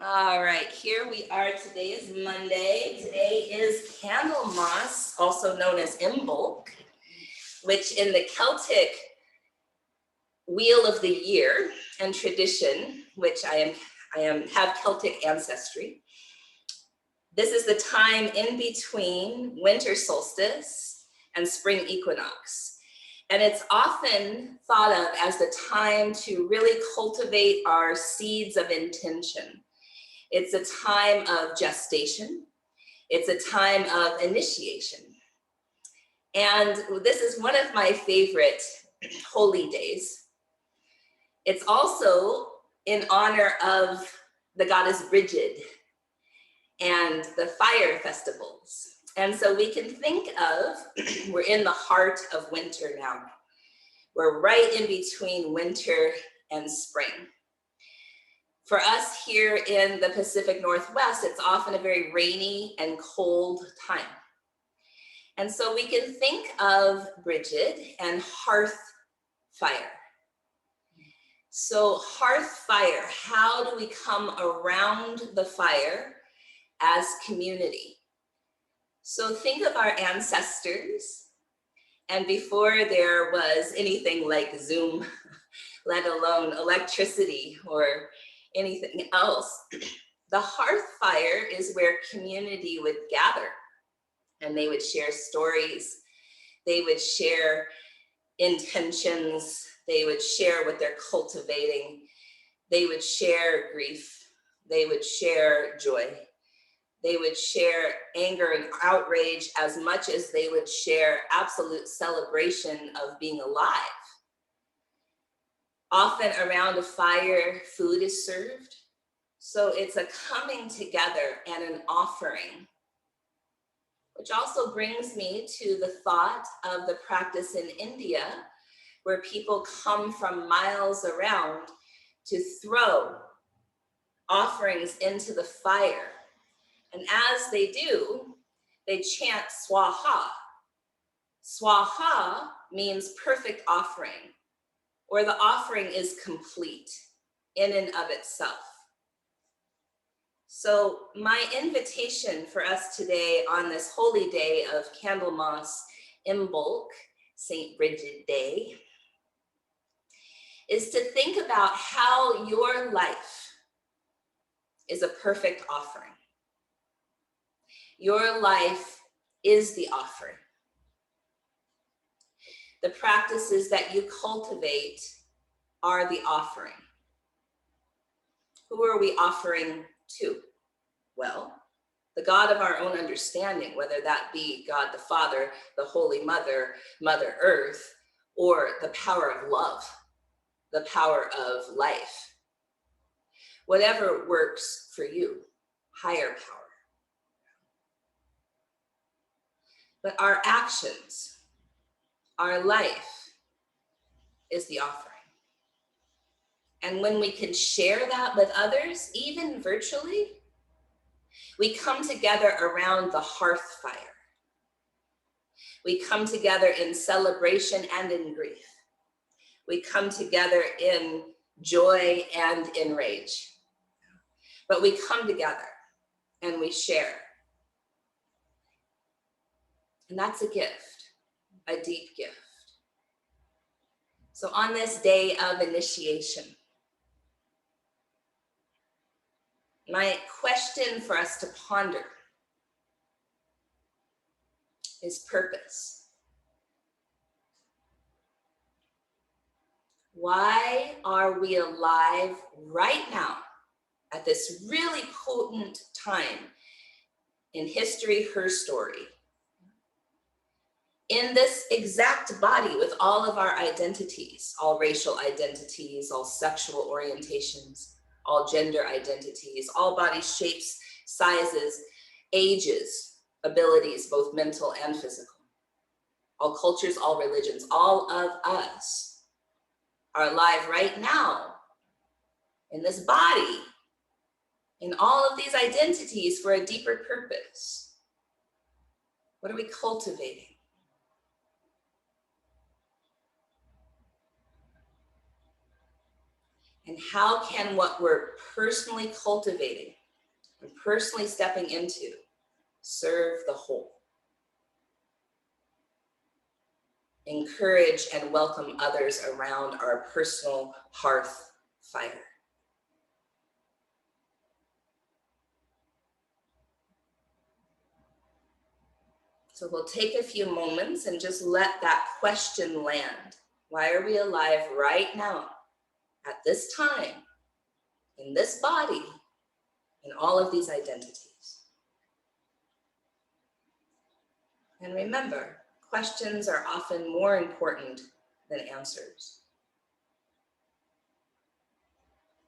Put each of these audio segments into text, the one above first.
All right, here we are. Today is Monday. Today is Candlemas, also known as Imbolc, which in the Celtic wheel of the year and tradition, which I have Celtic ancestry. This is the time in between winter solstice and spring equinox. And it's often thought of as the time to really cultivate our seeds of intention. It's a time of gestation. It's a time of initiation. And this is one of my favorite holy days. It's also in honor of the goddess Brigid and the fire festivals. And so we can think of, we're in the heart of winter now. We're right in between winter and spring. For us here in the Pacific Northwest, it's often a very rainy and cold time. And so we can think of Brigid and hearth fire. So hearth fire, how do we come around the fire as community? So think of our ancestors, and before there was anything like Zoom, let alone electricity or anything else, the hearth fire is where community would gather, and they would share stories, they would share intentions, they would share what they're cultivating, they would share grief, they would share joy, they would share anger and outrage as much as they would share absolute celebration of being alive. Often around a fire, food is served. So it's a coming together and an offering, which also brings me to the thought of the practice in India, where people come from miles around to throw offerings into the fire. And as they do, they chant swaha. Swaha means perfect offering, or the offering is complete in and of itself. So my invitation for us today on this holy day of Candlemas Imbolc, St. Brigid Day, is to think about how your life is a perfect offering. Your life is the offering. The practices that you cultivate are the offering. Who are we offering to? Well, the God of our own understanding, whether that be God the Father, the Holy Mother, Mother Earth, or the power of love, the power of life. Whatever works for you, higher power. But our actions, our life is the offering. And when we can share that with others, even virtually, we come together around the hearth fire. We come together in celebration and in grief. We come together in joy and in rage. But we come together and we share. And that's a gift, a deep gift. So on this day of initiation, my question for us to ponder is purpose. Why are we alive right now at this really potent time in history, her story? In this exact body with all of our identities, all racial identities, all sexual orientations, all gender identities, all body shapes, sizes, ages, abilities, both mental and physical, all cultures, all religions, all of us are alive right now in this body, in all of these identities for a deeper purpose. What are we cultivating? And how can what we're personally cultivating and personally stepping into serve the whole? Encourage and welcome others around our personal hearth fire. So we'll take a few moments and just let that question land. Why are we alive right now, at this time, in this body, in all of these identities? And remember, questions are often more important than answers.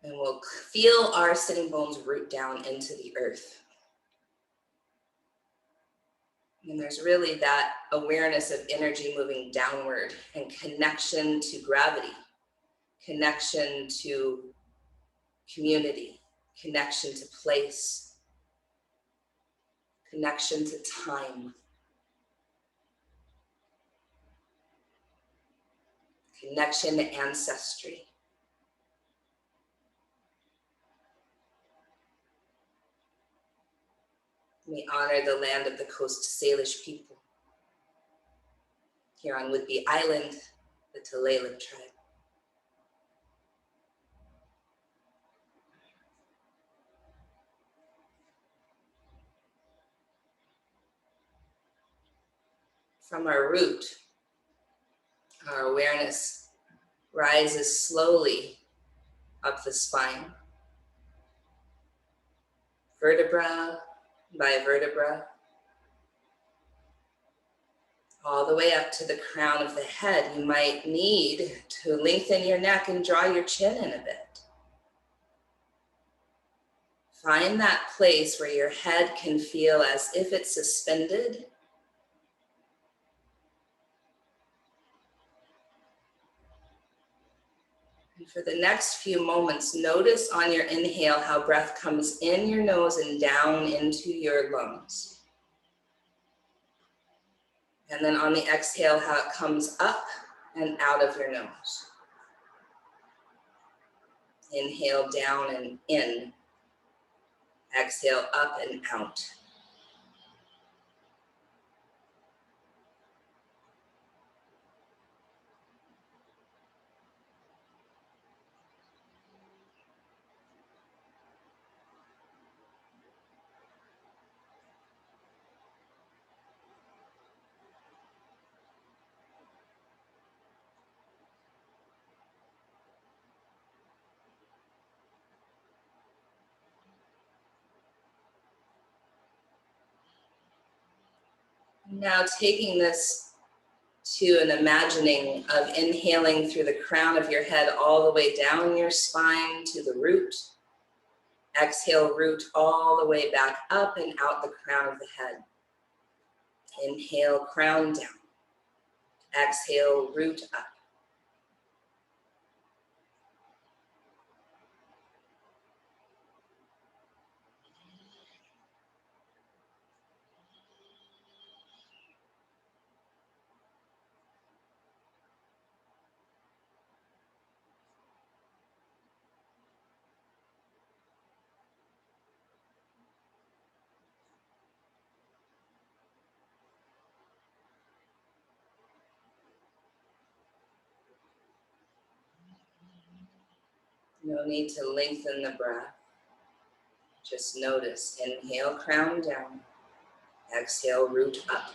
And we'll feel our sitting bones root down into the earth. And there's really that awareness of energy moving downward and connection to gravity, connection to community, connection to place, connection to time, connection to ancestry. We honor the land of the Coast Salish people. Here on Whidbey Island, the Tulalip tribe. From our root, our awareness rises slowly up the spine, vertebra by vertebra, all the way up to the crown of the head. You might need to lengthen your neck and draw your chin in a bit. Find that place where your head can feel as if it's suspended. And for the next few moments, notice on your inhale how breath comes in your nose and down into your lungs. And then on the exhale, how it comes up and out of your nose. Inhale down and in. Exhale up and out. Now taking this to an imagining of inhaling through the crown of your head all the way down your spine to the root. Exhale, root all the way back up and out the crown of the head. Inhale, crown down. Exhale, root up. No need to lengthen the breath. Just notice. Inhale, crown down. Exhale, root up.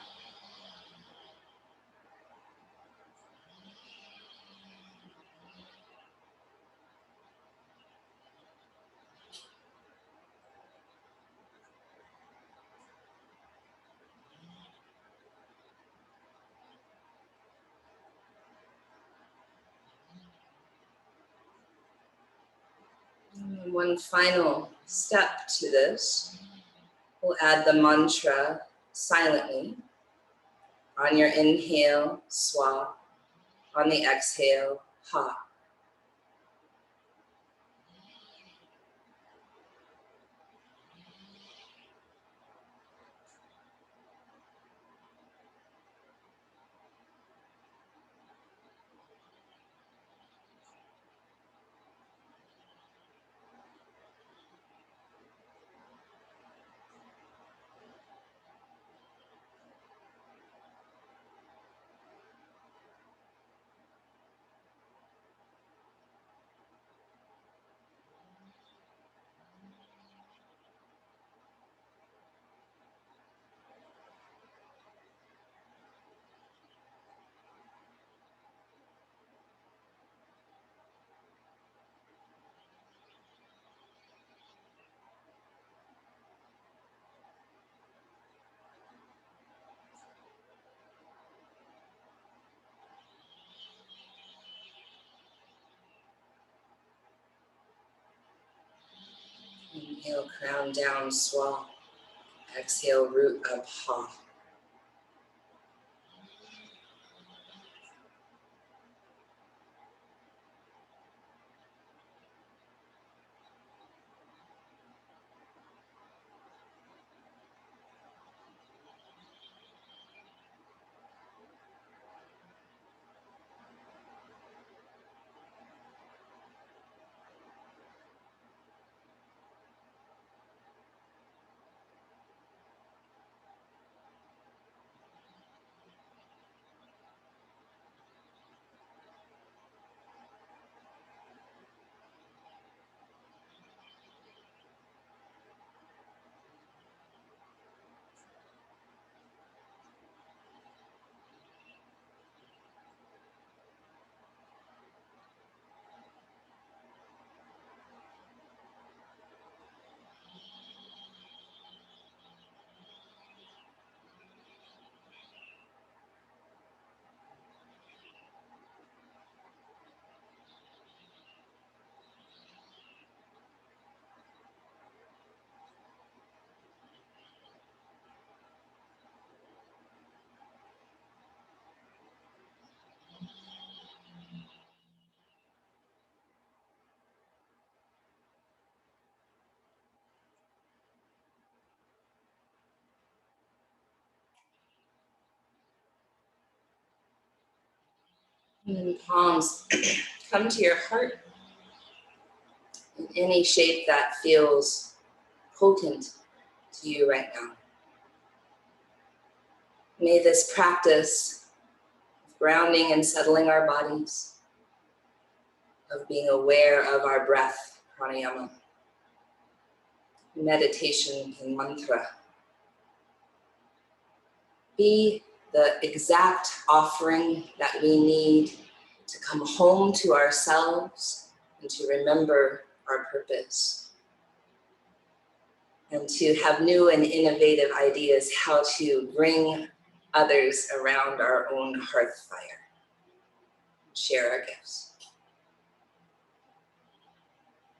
And one final step to this. We'll add the mantra silently. On your inhale, swa. On the exhale, ha. Inhale, crown down, swa. Exhale, root up, ha. And then palms come to your heart in any shape that feels potent to you right now. May this practice of grounding and settling our bodies, of being aware of our breath, pranayama, meditation and mantra, be the exact offering that we need to come home to ourselves and to remember our purpose, and to have new and innovative ideas how to bring others around our own hearth fire, share our gifts.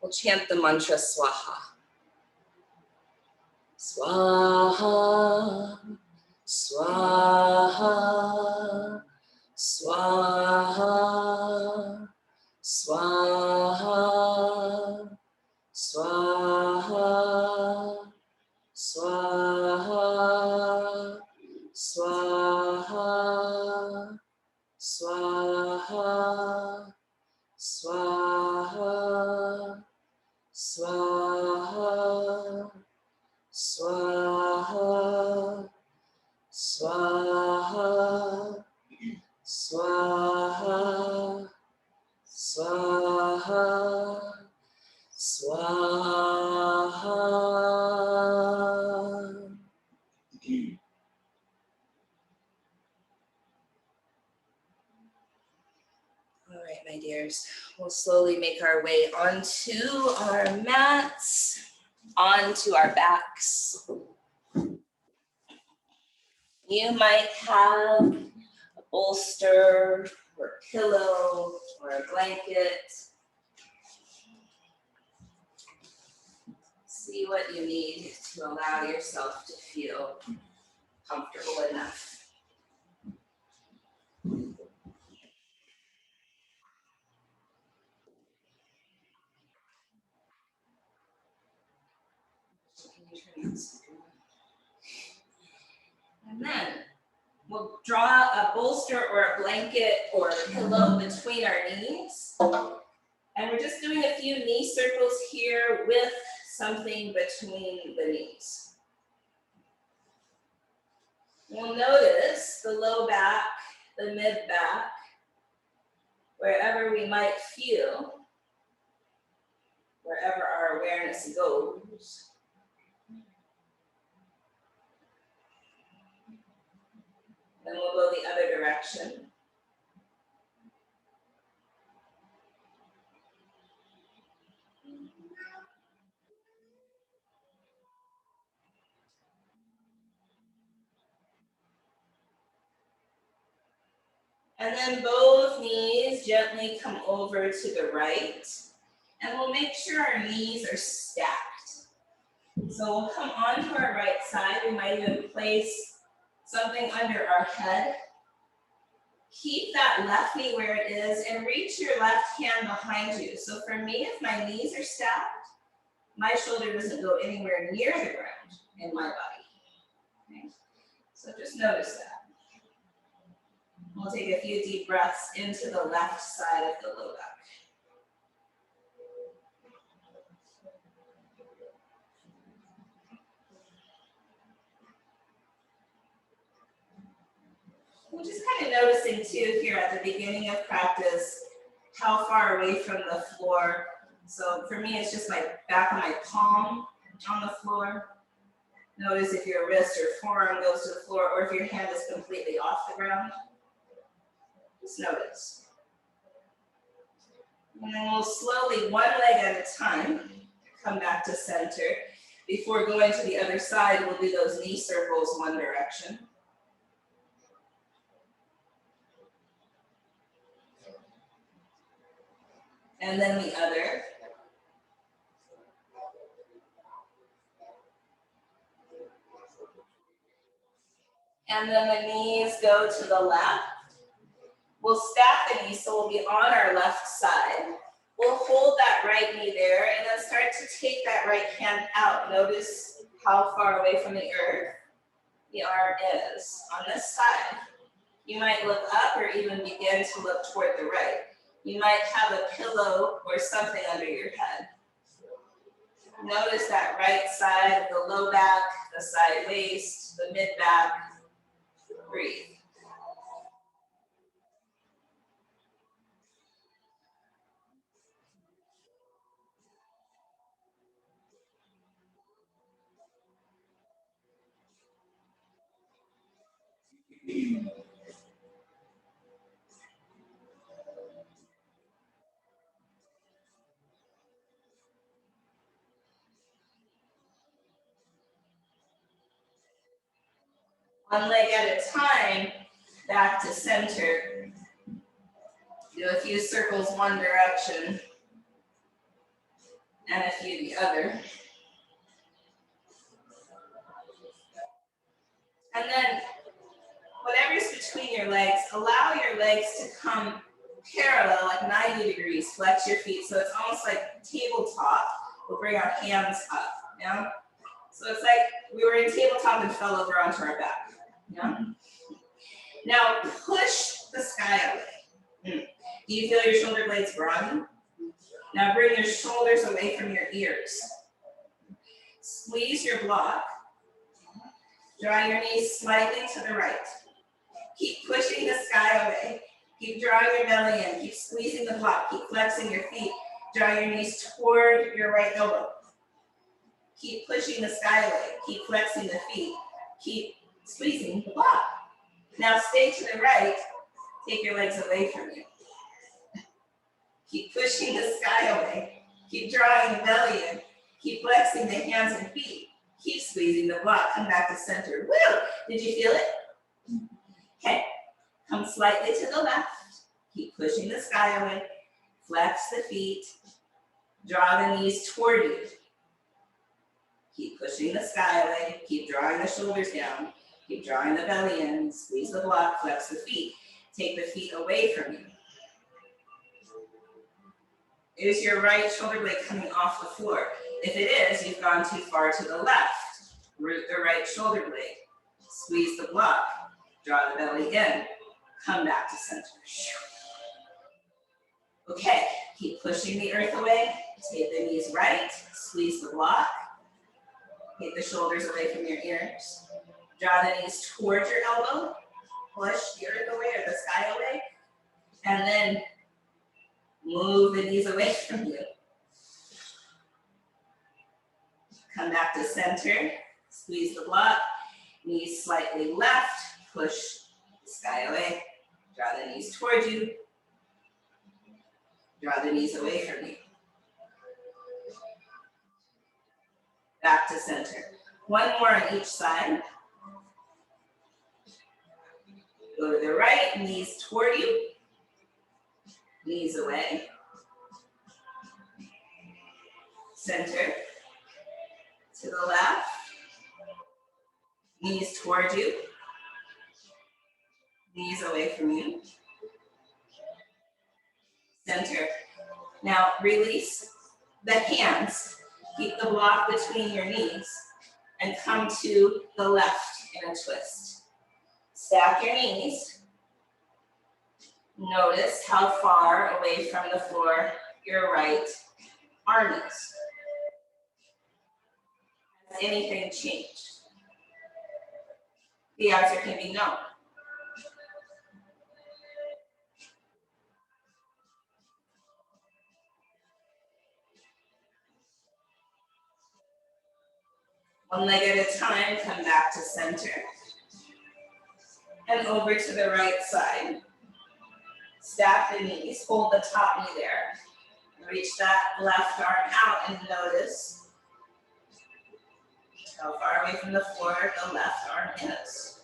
We'll chant the mantra swaha. Swaha, swaha, swaha, swaha, swaha, swaha, swaha, swaha, swaha, swaha, swaha, swaha, swaha, swaha, swaha. All right, my dears, we'll slowly make our way onto our mats, onto our backs. You might have a bolster or a pillow or a blanket. See what you need to allow yourself to feel comfortable enough. And then we'll draw a bolster or a blanket or a pillow between our knees. And we're just doing a few knee circles here with something between the knees. We'll notice the low back, the mid back, wherever we might feel, wherever our awareness goes. Then we'll go the other direction. And then both knees gently come over to the right. And we'll make sure our knees are stacked. So we'll come onto our right side. We might even place something under our head. Keep that left knee where it is and reach your left hand behind you. So for me, if my knees are stacked, my shoulder doesn't go anywhere near the ground in my body. Okay? So just notice that. We'll take a few deep breaths into the left side of the low back. We're just kind of noticing too here at the beginning of practice, how far away from the floor. So for me, it's just my back of my palm on the floor. Notice if your wrist or forearm goes to the floor or if your hand is completely off the ground. Just notice. And then we'll slowly, one leg at a time, come back to center. Before going to the other side, we'll do those knee circles one direction. And then the other. And then the knees go to the left. We'll stack the knees, so we'll be on our left side. We'll hold that right knee there and then start to take that right hand out. Notice how far away from the earth the arm is. On this side, you might look up or even begin to look toward the right. You might have a pillow or something under your head. Notice that right side of the low back, the side waist, the mid back. Breathe. One leg at a time, back to center. Do a few circles one direction and a few the other. And then whatever's between your legs, allow your legs to come parallel, like 90 degrees. Flex your feet. So it's almost like tabletop. We'll bring our hands up. Yeah? So it's like we were in tabletop and fell over onto our back. Yeah? Now push the sky away. Do you feel your shoulder blades broaden? Now bring your shoulders away from your ears. Squeeze your block. Draw your knees slightly to the right. Keep pushing the sky away. Keep drawing your belly in. Keep squeezing the block. Keep flexing your feet. Draw your knees toward your right elbow. Keep pushing the sky away. Keep flexing the feet. Keep squeezing the block. Now stay to the right. Take your legs away from you. Keep pushing the sky away. Keep drawing the belly in. Keep flexing the hands and feet. Keep squeezing the block. Come back to center. Woo! Did you feel it? Okay. Come slightly to the left. Keep pushing the sky away. Flex the feet. Draw the knees toward you. Keep pushing the sky away. Keep drawing the shoulders down. Keep drawing the belly in. Squeeze the block. Flex the feet. Take the feet away from you. Is your right shoulder blade coming off the floor? If it is, you've gone too far to the left. Root the right shoulder blade. Squeeze the block. Draw the belly in. Come back to center. Okay, keep pushing the earth away. Take the knees right. Squeeze the block. Take the shoulders away from your ears. Draw the knees towards your elbow. Push the earth away or the sky away. And then move the knees away from you. Come back to center. Squeeze the block. Knees slightly left. Push the sky away. Draw the knees toward you. Draw the knees away from you. Back to center. One more on each side. Go to the right, knees toward you. Knees away. Center. to the left, knees toward you, knees away from you. Center. Now release the hands. Keep the block between your knees and come to the left in a twist. Stack your knees. Notice how far away from the floor your right arm is. Has anything changed? The answer can be no. One leg at a time, come back to center. And over to the right side. Stack the knees, hold the top knee there. Reach that left arm out and notice how far away from the floor the left arm is.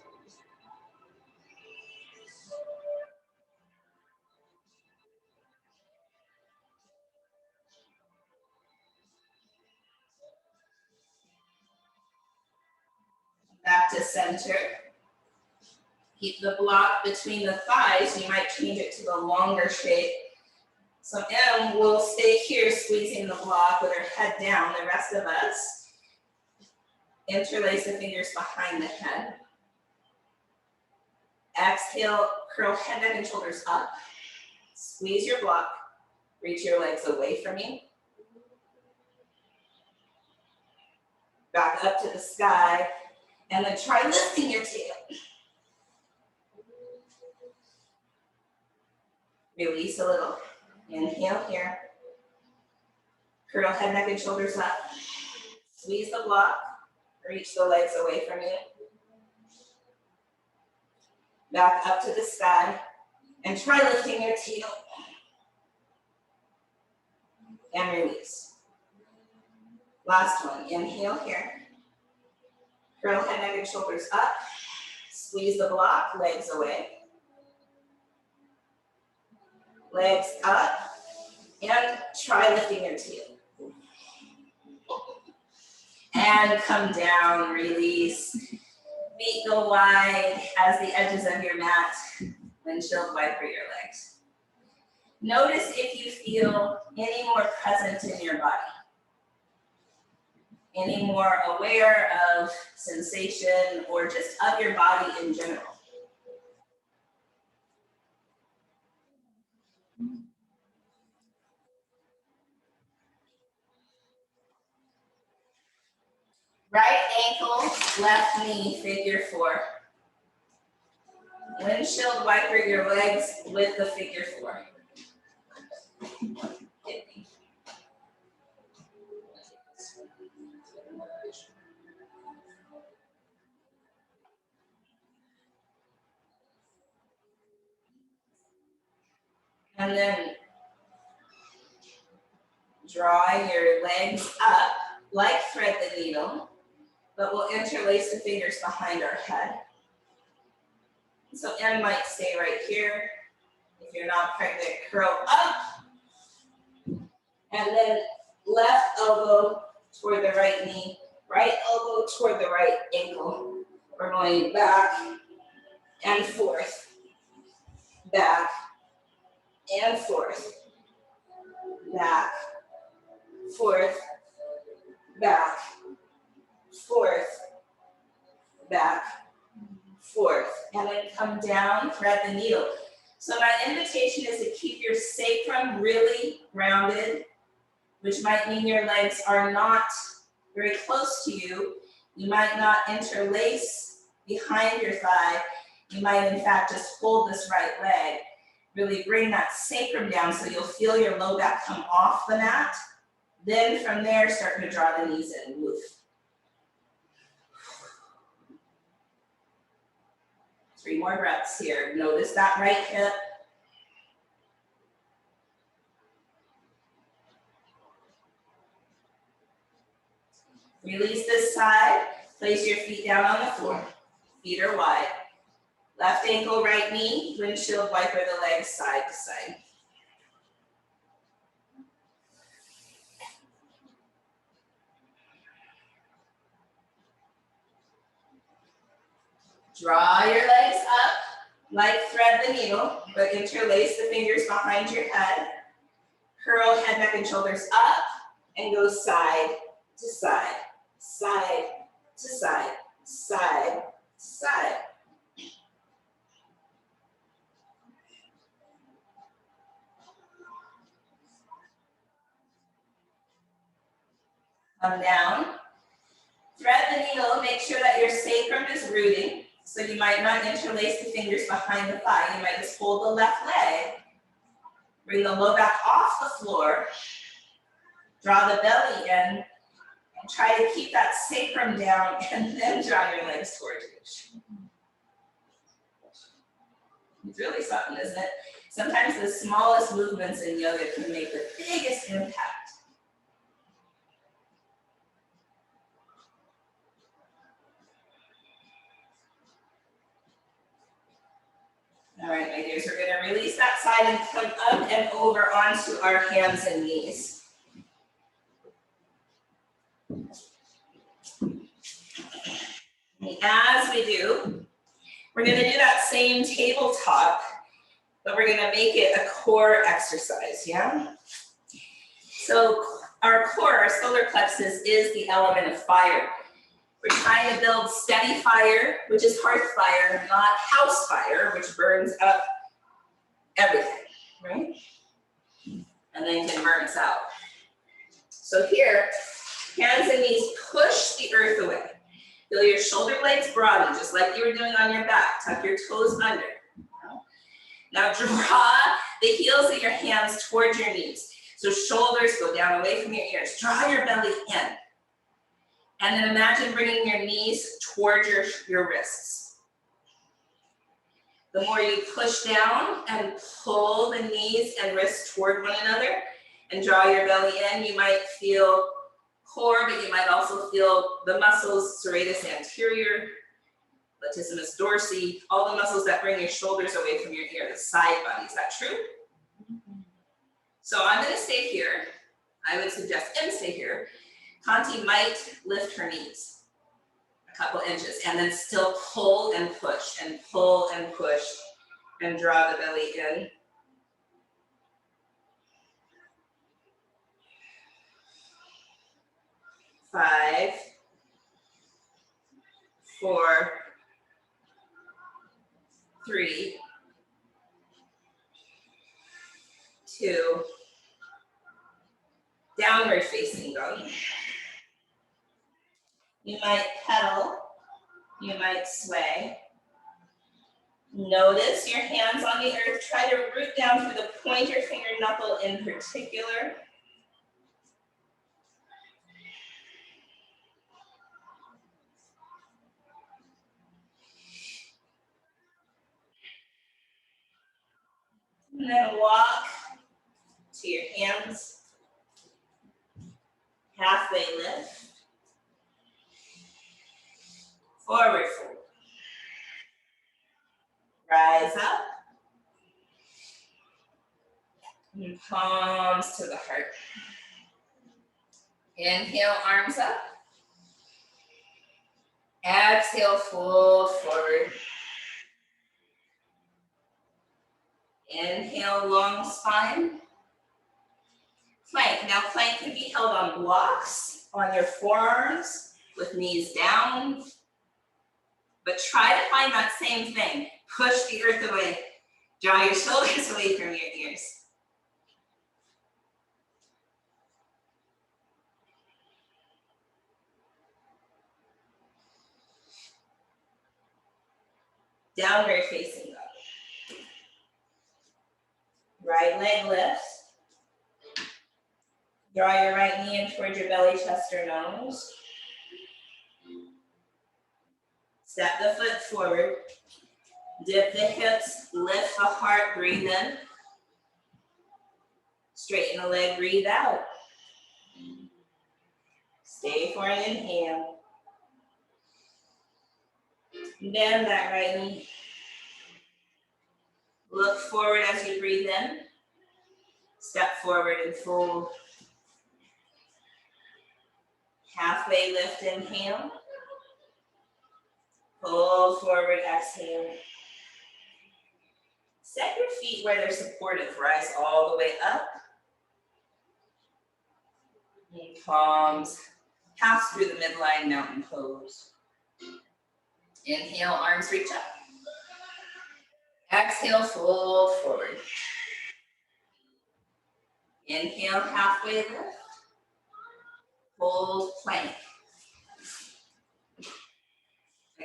Back to center. Keep the block between the thighs. You might change it to the longer shape. So M will stay here squeezing the block with her head down. The rest of us interlace the fingers behind the head. Exhale, curl head, neck, and shoulders up. Squeeze your block. Reach your legs away from you. Back up to the sky. And then try lifting your tail. Release a little. Inhale here. Curl head, neck, and shoulders up. Squeeze the block. Reach the legs away from you. Back up to the sky. And try lifting your tail. And release. Last one. Inhale here. Curl head, neck, and shoulders up. Squeeze the block, legs away. Legs up. And try lifting your tail. And come down, release. Feet go wide as the edges of your mat. Windshield wiper your legs. Notice if you feel any more present in your body. Any more aware of sensation or just of your body in general. Right ankle, left knee, figure four. Windshield wiper your legs with the figure four. And then draw your legs up like thread the needle, but we'll interlace the fingers behind our head. So M might stay right here. If you're not pregnant, curl up. And then left elbow toward the right knee, right elbow toward the right ankle. We're going back and forth, back and forth, back, forth, back, forth, back, forth, and then come down, thread the needle. So my invitation is to keep your sacrum really rounded, which might mean your legs are not very close to you. You might not interlace behind your thigh. You might, in fact, just hold this right leg. Really bring that sacrum down so you'll feel your low back come off the mat. Then from there, start to draw the knees in. Move. 3 more breaths here. Notice that right hip. Release this side. Place your feet down on the floor. Feet are wide. Left ankle, right knee. Windshield wiper the legs side to side. Draw your legs up like thread the needle, but interlace the fingers behind your head. Curl head, neck, and shoulders up and go side to side, side to side, side to side. Come down. Thread the needle, make sure that your sacrum is rooting. So you might not interlace the fingers behind the thigh. You might just hold the left leg. Bring the low back off the floor. Draw the belly in. And try to keep that sacrum down and then draw your legs towards you. It's really something, isn't it? Sometimes the smallest movements in yoga can make the biggest impact. All right, my dears, we're gonna release that side and come up and over onto our hands and knees. And as we do, we're gonna do that same tabletop, but we're gonna make it a core exercise, yeah? So our core, our solar plexus, is the element of fire. We're trying to build steady fire, which is hearth fire, not house fire, which burns up everything, right? And then can burn us out. So here, hands and knees push the earth away. Feel your shoulder blades broaden, just like you were doing on your back. Tuck your toes under. Now draw the heels of your hands towards your knees. So shoulders go down away from your ears. Draw your belly in. And then imagine bringing your knees towards your wrists. The more you push down and pull the knees and wrists toward one another and draw your belly in, you might feel core, but you might also feel the muscles, serratus anterior, latissimus dorsi, all the muscles that bring your shoulders away from your ear, the side body. Is that true? So I'm going to stay here. I would suggest M stay here. Kanti might lift her knees a couple inches and then still pull and push and pull and push and draw the belly in. Five, 4, 3, 2, downward facing dog. You might pedal, you might sway. Notice your hands on the earth. Try to root down through the pointer finger knuckle in particular. And then walk to your hands. Halfway lift. Forward fold. Rise up. And palms to the heart. Inhale, arms up. Exhale, fold forward. Inhale, long spine. Plank. Now plank can be held on blocks, on your forearms, with knees down. But try to find that same thing. Push the earth away. Draw your shoulders away from your ears. Downward facing dog. Right leg lifts. Draw your right knee in towards your belly, chest, or nose. Step the foot forward. Dip the hips, lift the heart, breathe in. Straighten the leg, breathe out. Stay for an inhale. Bend that right knee. Look forward as you breathe in. Step forward and fold. Halfway lift, inhale. Pull forward, exhale. Set your feet where they're supportive. Rise all the way up. And palms pass through the midline, mountain pose. Inhale, arms reach up. Exhale, fold forward. Inhale, halfway lift. Hold plank.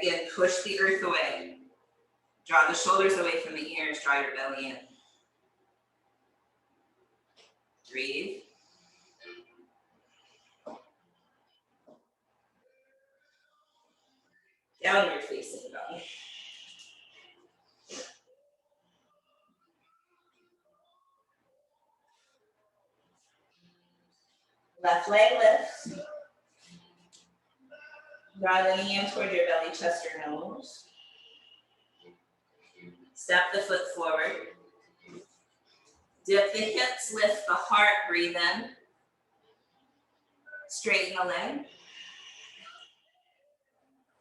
Again, push the earth away. Draw the shoulders away from the ears, draw your belly in. Breathe. Downward facing dog. Left leg lifts. Draw the knee in toward your belly, chest, or nose. Step the foot forward. Dip the hips, lift the heart, breathe in. Straighten the leg.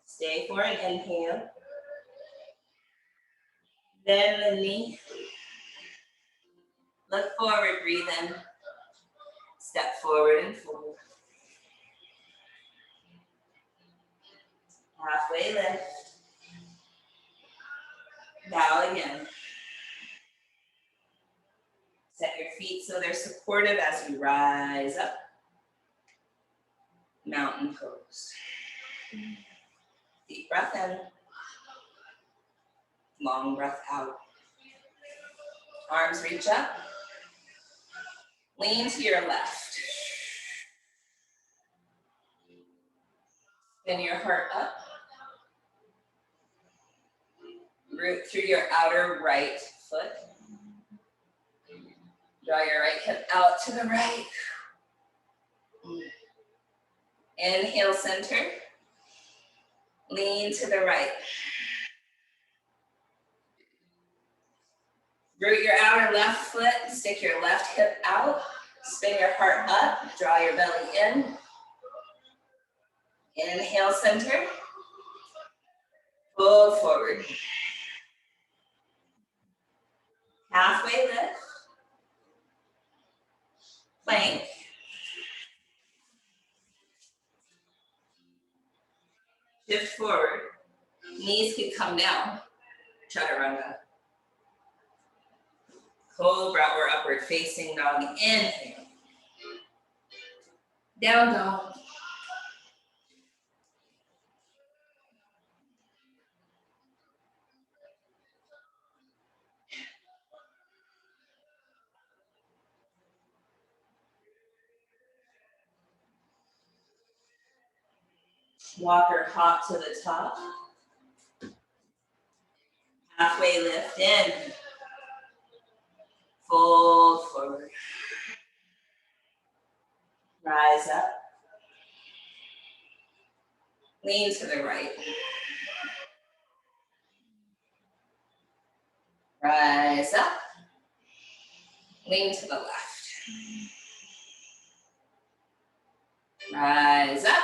Stay for an inhale. Bend the knee. Look forward, breathe in. Step forward and fold. Halfway lift. Bow again. Set your feet so they're supportive as you rise up. Mountain pose. Deep breath in. Long breath out. Arms reach up. Lean to your left. Spin your heart up. Root through your outer right foot. Draw your right hip out to the right. Inhale, center. Lean to the right. Root your outer left foot. Stick your left hip out. Spin your heart up. Draw your belly in. Inhale, center. Fold forward. Halfway lift. Plank. Shift forward. Knees could come down. Chaturanga. Cobra or upward facing dog. Inhale. Down dog. Walk or hop to the top. Halfway lift in. Fold forward. Rise up. Lean to the right. Rise up. Lean to the left. Rise up.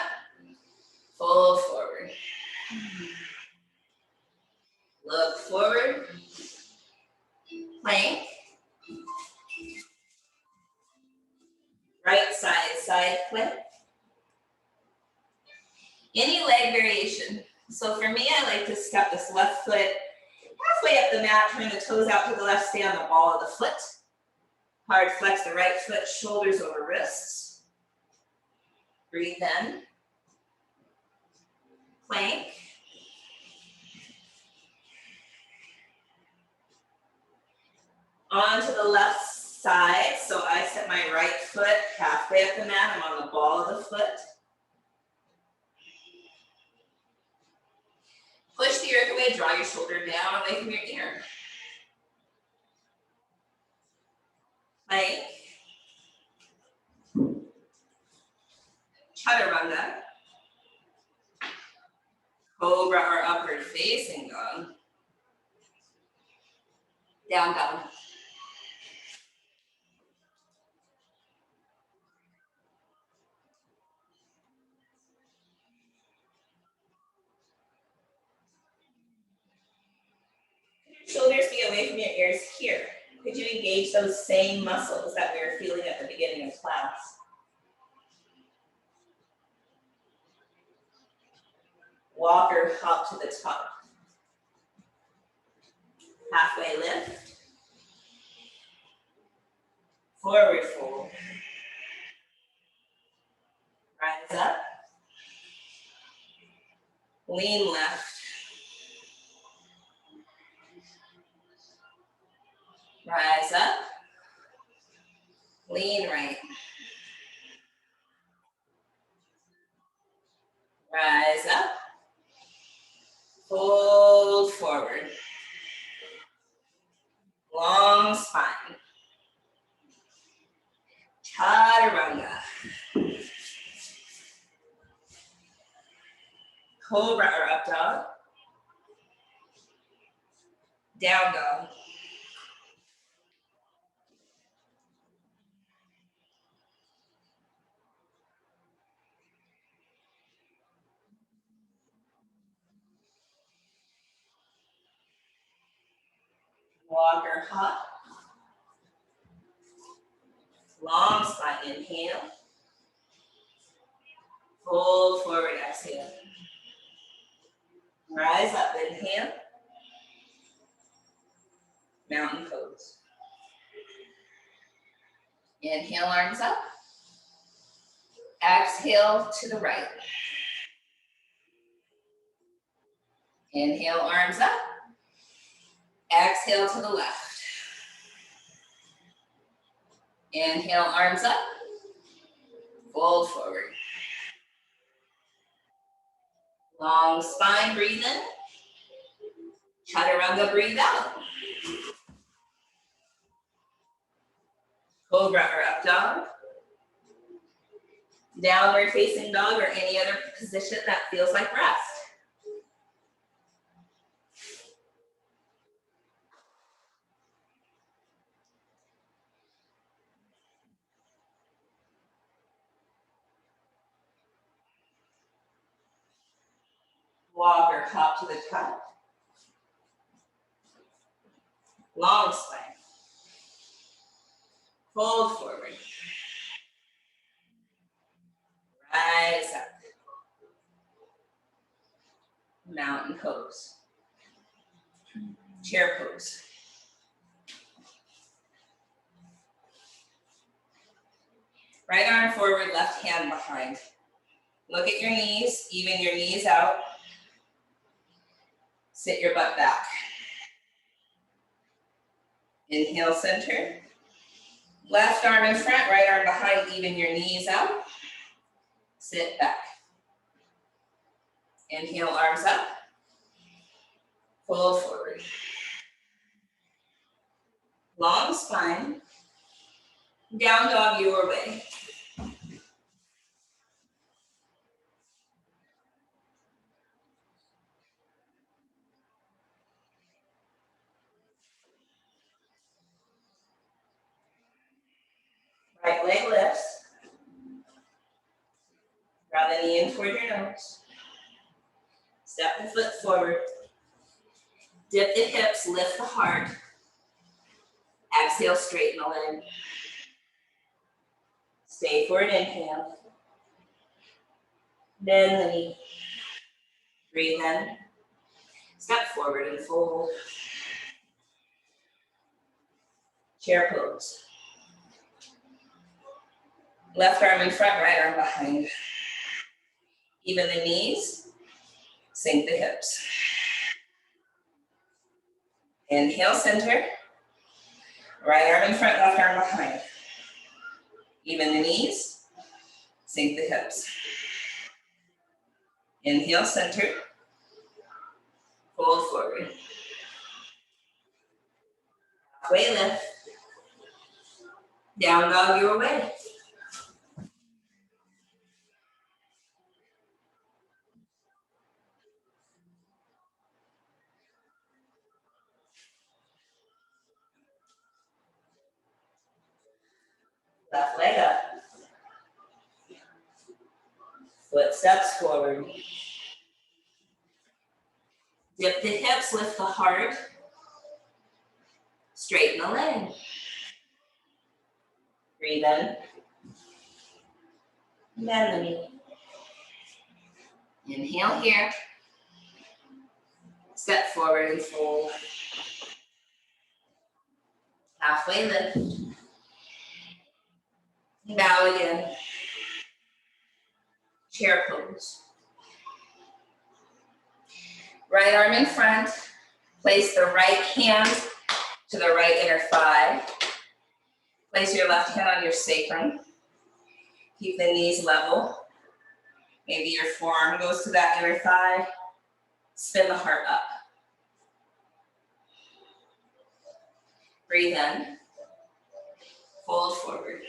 Fold forward. Look forward. Plank. Right side, side plank. Any leg variation. So for me, I like to step this left foot halfway up the mat, turn the toes out to the left, stay on the ball of the foot. Hard flex the right foot, shoulders over wrists. Breathe in. Plank. On to the left side. So I set my right foot halfway up the mat. I'm on the ball of the foot. Push the earth away, draw your shoulder down away from your ear. Plank. Chaturanga. Cobra or upward facing dog. Down dog. away from your ears here. Could you engage those same muscles that we were feeling at the beginning of class? Walk or hop to the top. Halfway lift. Forward fold. Rise up. Lean left. Rise up. Lean right. Rise up. Fold forward. Long spine. Chaturanga. Cobra or up dog. Down dog. Walk or hop. Long spine, inhale. Fold forward, exhale. Rise up, inhale. Mountain pose. Inhale, arms up. Exhale to the right. Inhale, arms up. Exhale to the left. Inhale, arms up. Fold forward. Long spine, breathe in. Chaturanga, breathe out. Cobra or up dog. Downward facing dog or any other position that feels like rest. Walk or hop to the top. Long spine. Fold forward. Rise up. Mountain pose. Chair pose. Right arm forward, left hand behind. Look at your knees, even your knees out. Sit your butt back. Inhale, center. Left arm in front, right arm behind, even your knees out. Sit back. Inhale, arms up. Fold forward. Long spine. Down dog your way. Right leg lifts. Draw the knee in toward your nose. Step the foot forward. Dip the hips, lift the heart. Exhale, straighten the leg. Stay for an inhale. Bend the knee. Breathe in. Step forward and fold. Chair pose. Left arm in front, right arm behind. Even the knees, sink the hips. Inhale, center. Right arm in front, left arm behind. Even the knees, sink the hips. Inhale, center. Fold forward. Halfway lift. Down dog your way. Left leg up. Foot steps forward. Dip the hips, lift the heart. Straighten the leg. Breathe in. Bend the knee. Inhale here. Step forward and fold. Halfway lift. Bow again. Chair pose. Right arm in front. Place the right hand to the right inner thigh. Place your left hand on your sacrum. Keep the knees level. Maybe your forearm goes to that inner thigh. Spin the heart up. Breathe in. Fold forward.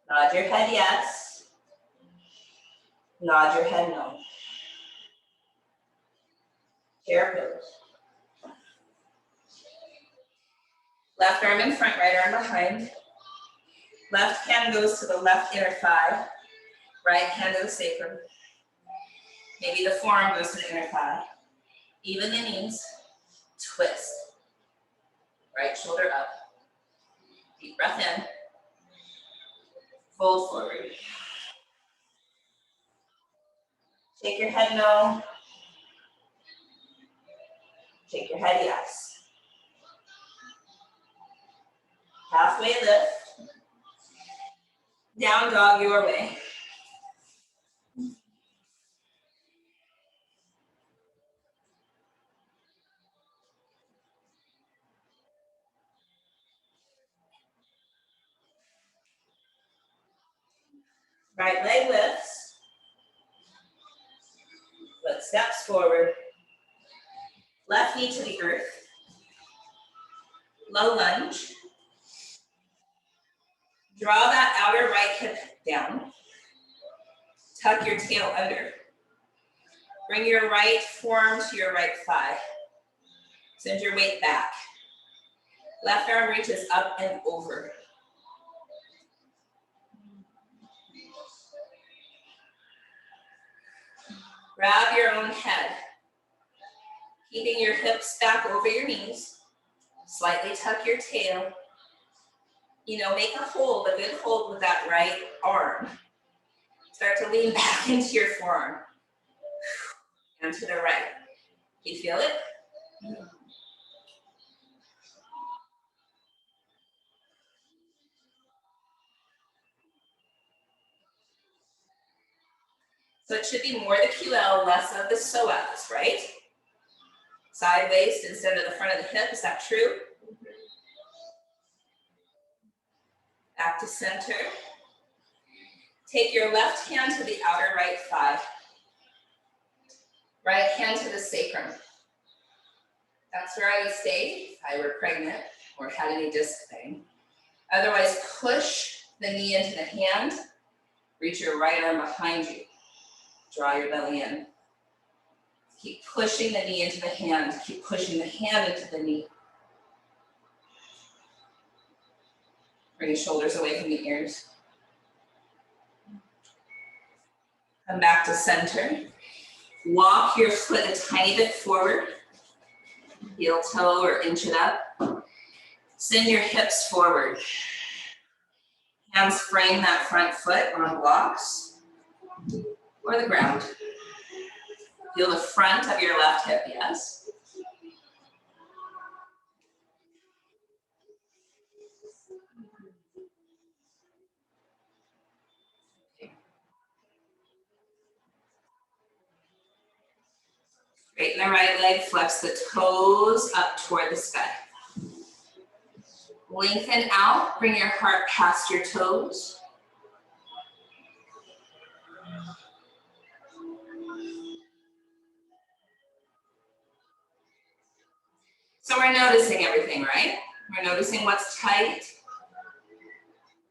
Nod your head yes. Nod your head no. Chair pose. Left arm in front, right arm behind. Left hand goes to the left inner thigh. Right hand to the sacrum. Maybe the forearm goes to the inner thigh. Even the knees. Twist. Right shoulder up. Deep breath in. Fold forward. Shake your head no. Shake your head yes. Halfway lift. Down dog your way. Right leg lifts. Foot steps forward. Left knee to the earth. Low lunge. Draw that outer right hip down. Tuck your tail under. Bring your right forearm to your right thigh. Send your weight back. Left arm reaches up and over. Grab your own head. Keeping your hips back over your knees. Slightly tuck your tail. Make a hold, a good hold with that right arm. Start to lean back into your forearm. And to the right. You feel it? So it should be more the QL, less of the psoas, right? Side waist instead of the front of the hip, is that true? Back to center. Take your left hand to the outer right thigh. Right hand to the sacrum. That's where I would stay if I were pregnant or had any disc pain. Otherwise, push the knee into the hand. Reach your right arm behind you. Draw your belly in. Keep pushing the knee into the hand. Keep pushing the hand into the knee. Bring your shoulders away from the ears. Come back to center. Walk your foot a tiny bit forward. Heel toe or inch it up. Send your hips forward. Hands frame that front foot on blocks or the ground. Feel the front of your left hip, yes. Straighten the right leg, flex the toes up toward the sky. Lengthen out, bring your heart past your toes. So we're noticing everything, right? We're noticing what's tight.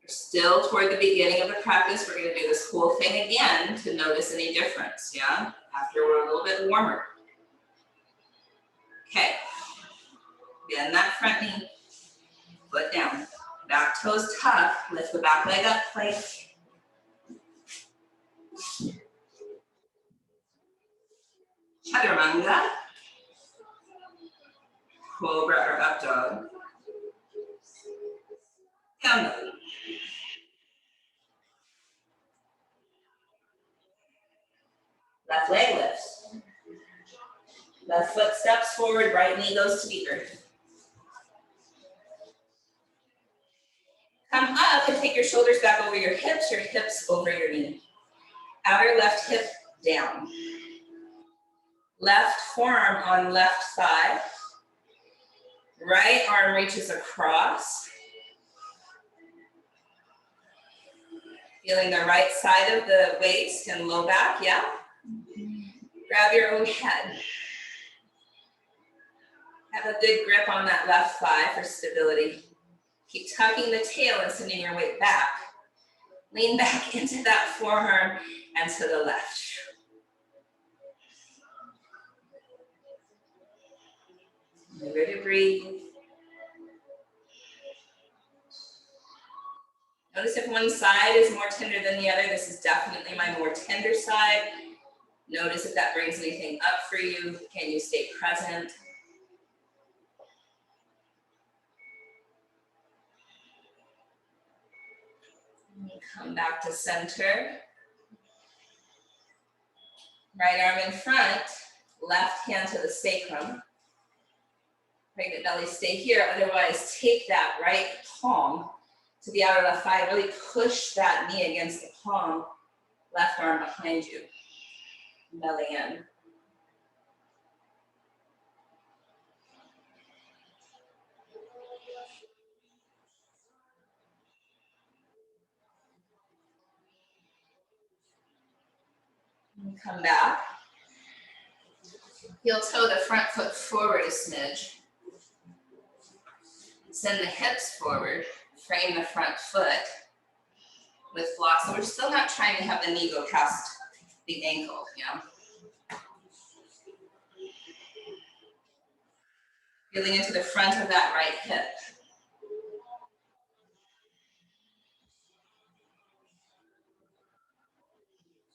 We're still toward the beginning of the practice. We're going to do this whole thing again to notice any difference, yeah? After we're a little bit warmer. Okay. Bend that front knee. Foot down. Back toes tuck. Lift the back leg up, plank. Chaturanga. Cobra or up dog. Down dog. Left leg lifts. Left foot steps forward, right knee goes to the earth. Come up and take your shoulders back over your hips over your knee. Outer left hip down. Left forearm on left thigh. Right arm reaches across. Feeling the right side of the waist and low back, yeah? Grab your own head. Have a good grip on that left thigh for stability. Keep tucking the tail and sending your weight back. Lean back into that forearm and to the left. Remember to breathe. Notice if one side is more tender than the other. This is definitely my more tender side. Notice if that brings anything up for you. Can you stay present? Come back to center. Right arm in front, left hand to the sacrum. Pregnant belly, stay here. Otherwise, take that right palm to the outer left thigh. Really push that knee against the palm. Left arm behind you. Belly in. And come back. Heel toe the front foot forward a smidge. Send the hips forward. Frame the front foot with blocks. So we're still not trying to have the knee go past the ankle, you know? Feeling into the front of that right hip.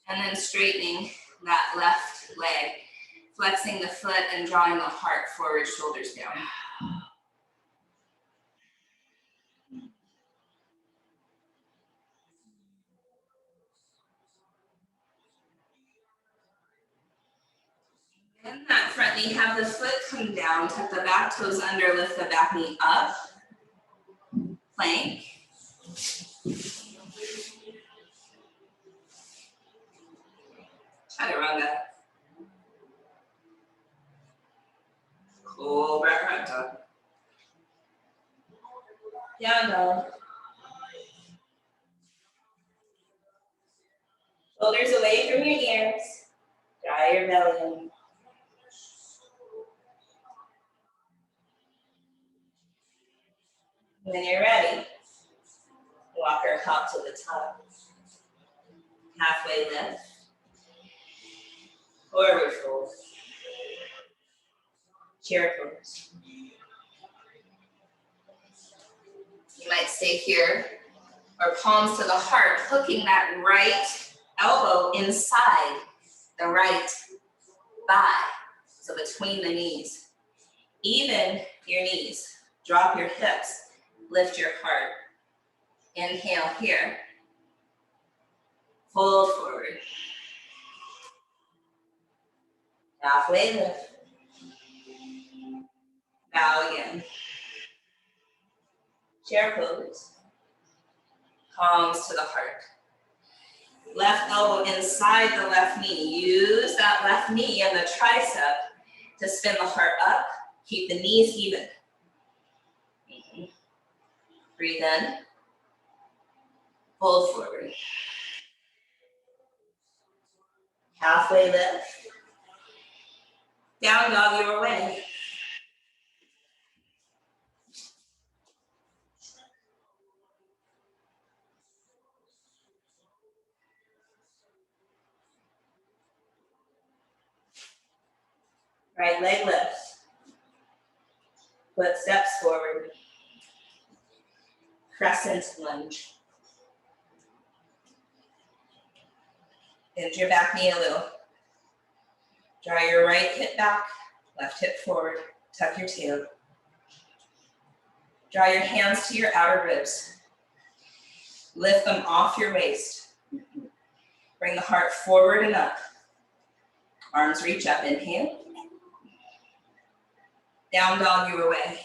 And then straightening that left leg, flexing the foot and drawing the heart forward, shoulders down. And that front knee, have the foot come down, tuck the back toes under, lift the back knee up. Plank. Chaturanga. Cobra or up dog. Down dog. Shoulders away from your ears. Dry your belly in. When you're ready, walk or hop to the top. Halfway lift. Forward fold. Chair pose. You might stay here, or palms to the heart, hooking that right elbow inside the right thigh, so between the knees. Even your knees. Drop your hips. Lift your heart. Inhale here. Fold forward. Halfway lift. Bow again. Chair pose. Palms to the heart. Left elbow inside the left knee. Use that left knee and the tricep to spin the heart up. Keep the knees even. Breathe in. Fold forward. Halfway lift. Down dog your way. Right leg lifts. Foot steps forward. Crescent lunge. Bend your back knee a little. Draw your right hip back, left hip forward. Tuck your tail. Draw your hands to your outer ribs. Lift them off your waist. Bring the heart forward and up. Arms reach up, inhale. Down dog your way.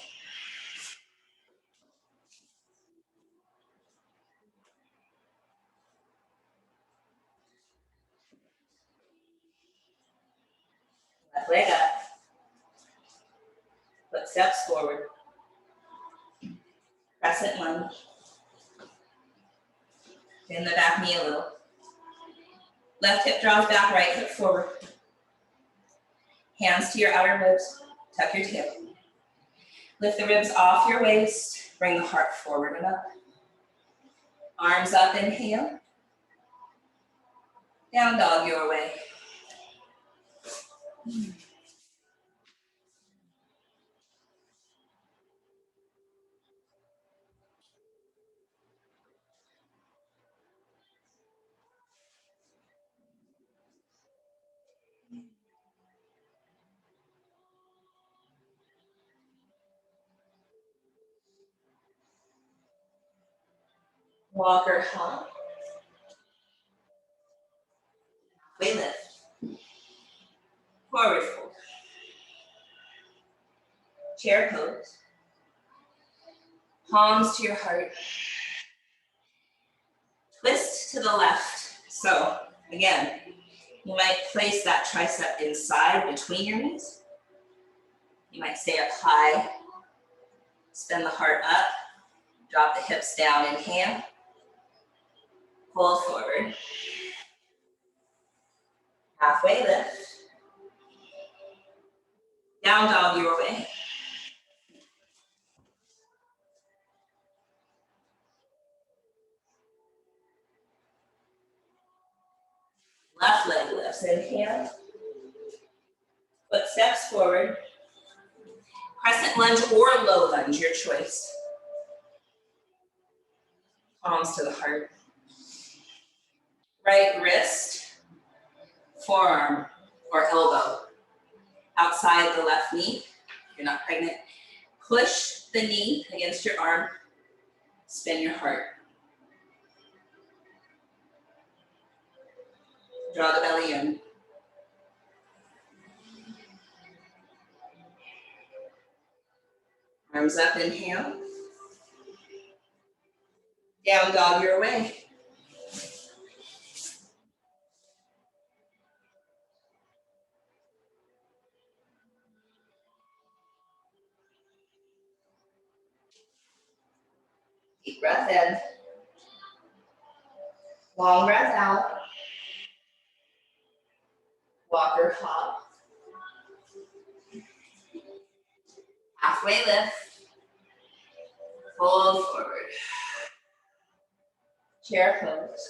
Left leg up. Foot steps forward. Crescent lunge. Bend the back knee a little. Left hip draws back, right hip forward. Hands to your outer ribs. Tuck your tail. Lift the ribs off your waist. Bring the heart forward and up. Arms up, inhale. Down dog your way. Walker hop. We lift. Forward fold. Chair pose. Palms to your heart. Twist to the left. So again, you might place that tricep inside between your knees. You might stay up high. Spin the heart up. Drop the hips down, inhale. Fold forward. Halfway lift. Down dog your way. Left leg lifts, inhale. Foot steps forward. Crescent lunge or low lunge, your choice. Palms to the heart. Right wrist, forearm, or elbow outside the left knee. If you're not pregnant. Push the knee against your arm. Spin your heart. Draw the belly in. Arms up, inhale. Down dog your way. Deep breath in. Long breath out. Walker hop. Halfway lift. Fold forward. Chair pose.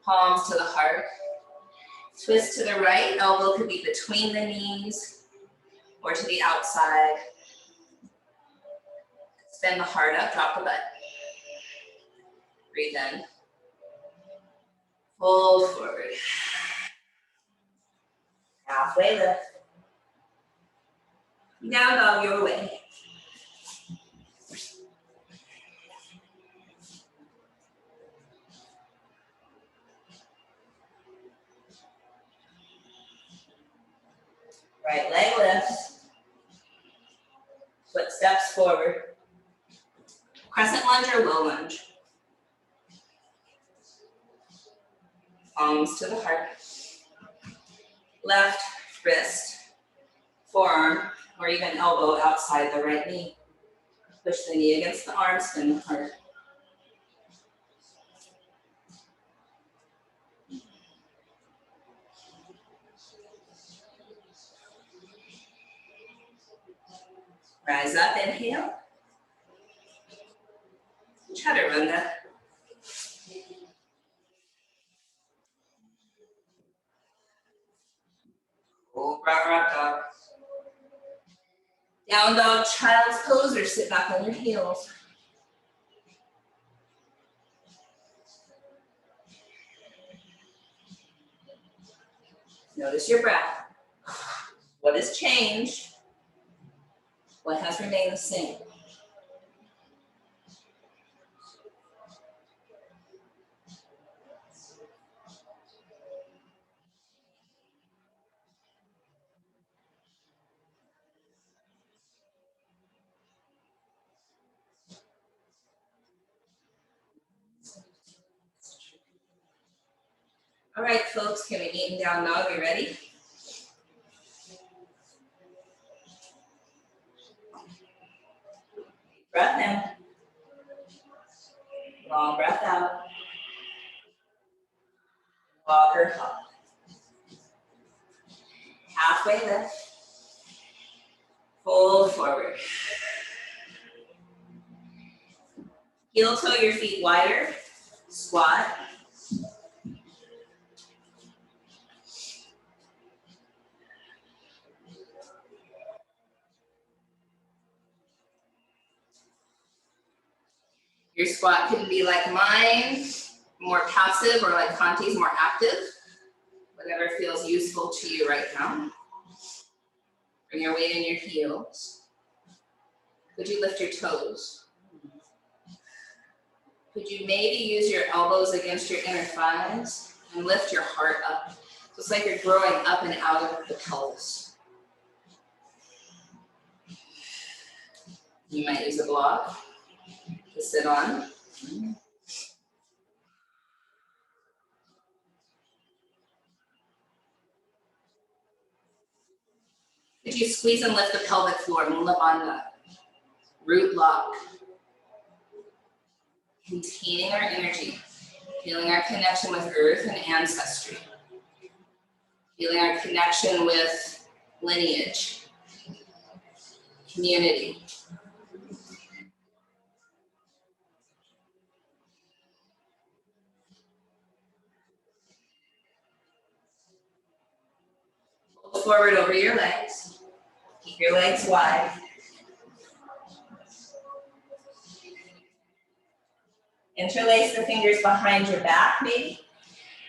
Palms to the heart. Twist to the right. Elbow could be between the knees or to the outside. Spin the heart up. Drop the butt. Breathe in. Fold forward. Halfway lift. Down dog your way. Right leg lifts. Foot steps forward. Crescent lunge or low lunge. Palms to the heart. Left wrist, forearm, or even elbow outside the right knee. Push the knee against the arm, spin the heart. Rise up, inhale. Chaturanga. Cobra up dog. Down dog, child's pose, or sit back on your heels. Notice your breath. What has changed? What has remained the same? All right, folks, can we meet in down dog? You ready? Breath in. Long breath out. Walker hop. Halfway lift. Fold forward. Heel toe your feet wider. Squat. Your squat can be like mine, more passive, or like Conti's, more active. Whatever feels useful to you right now. Bring your weight in your heels. Could you lift your toes? Could you maybe use your elbows against your inner thighs and lift your heart up? So it's like you're growing up and out of the pelvis. You might use a block to sit on. Could you squeeze and lift the pelvic floor, Mula Bandha, root lock. Containing our energy, feeling our connection with earth and ancestry, feeling our connection with lineage, community. Pull forward over your legs. Keep your legs wide. Interlace the fingers behind your back, maybe,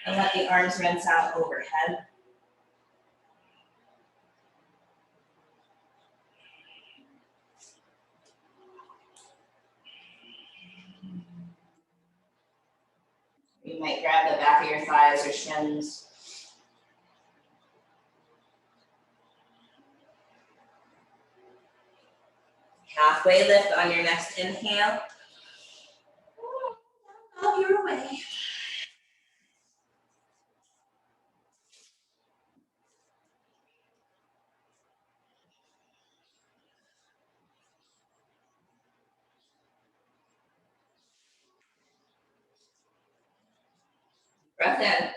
and let the arms rinse out overhead. You might grab the back of your thighs or shins. Halfway lift on your next inhale. Oh, you're away. Breath in.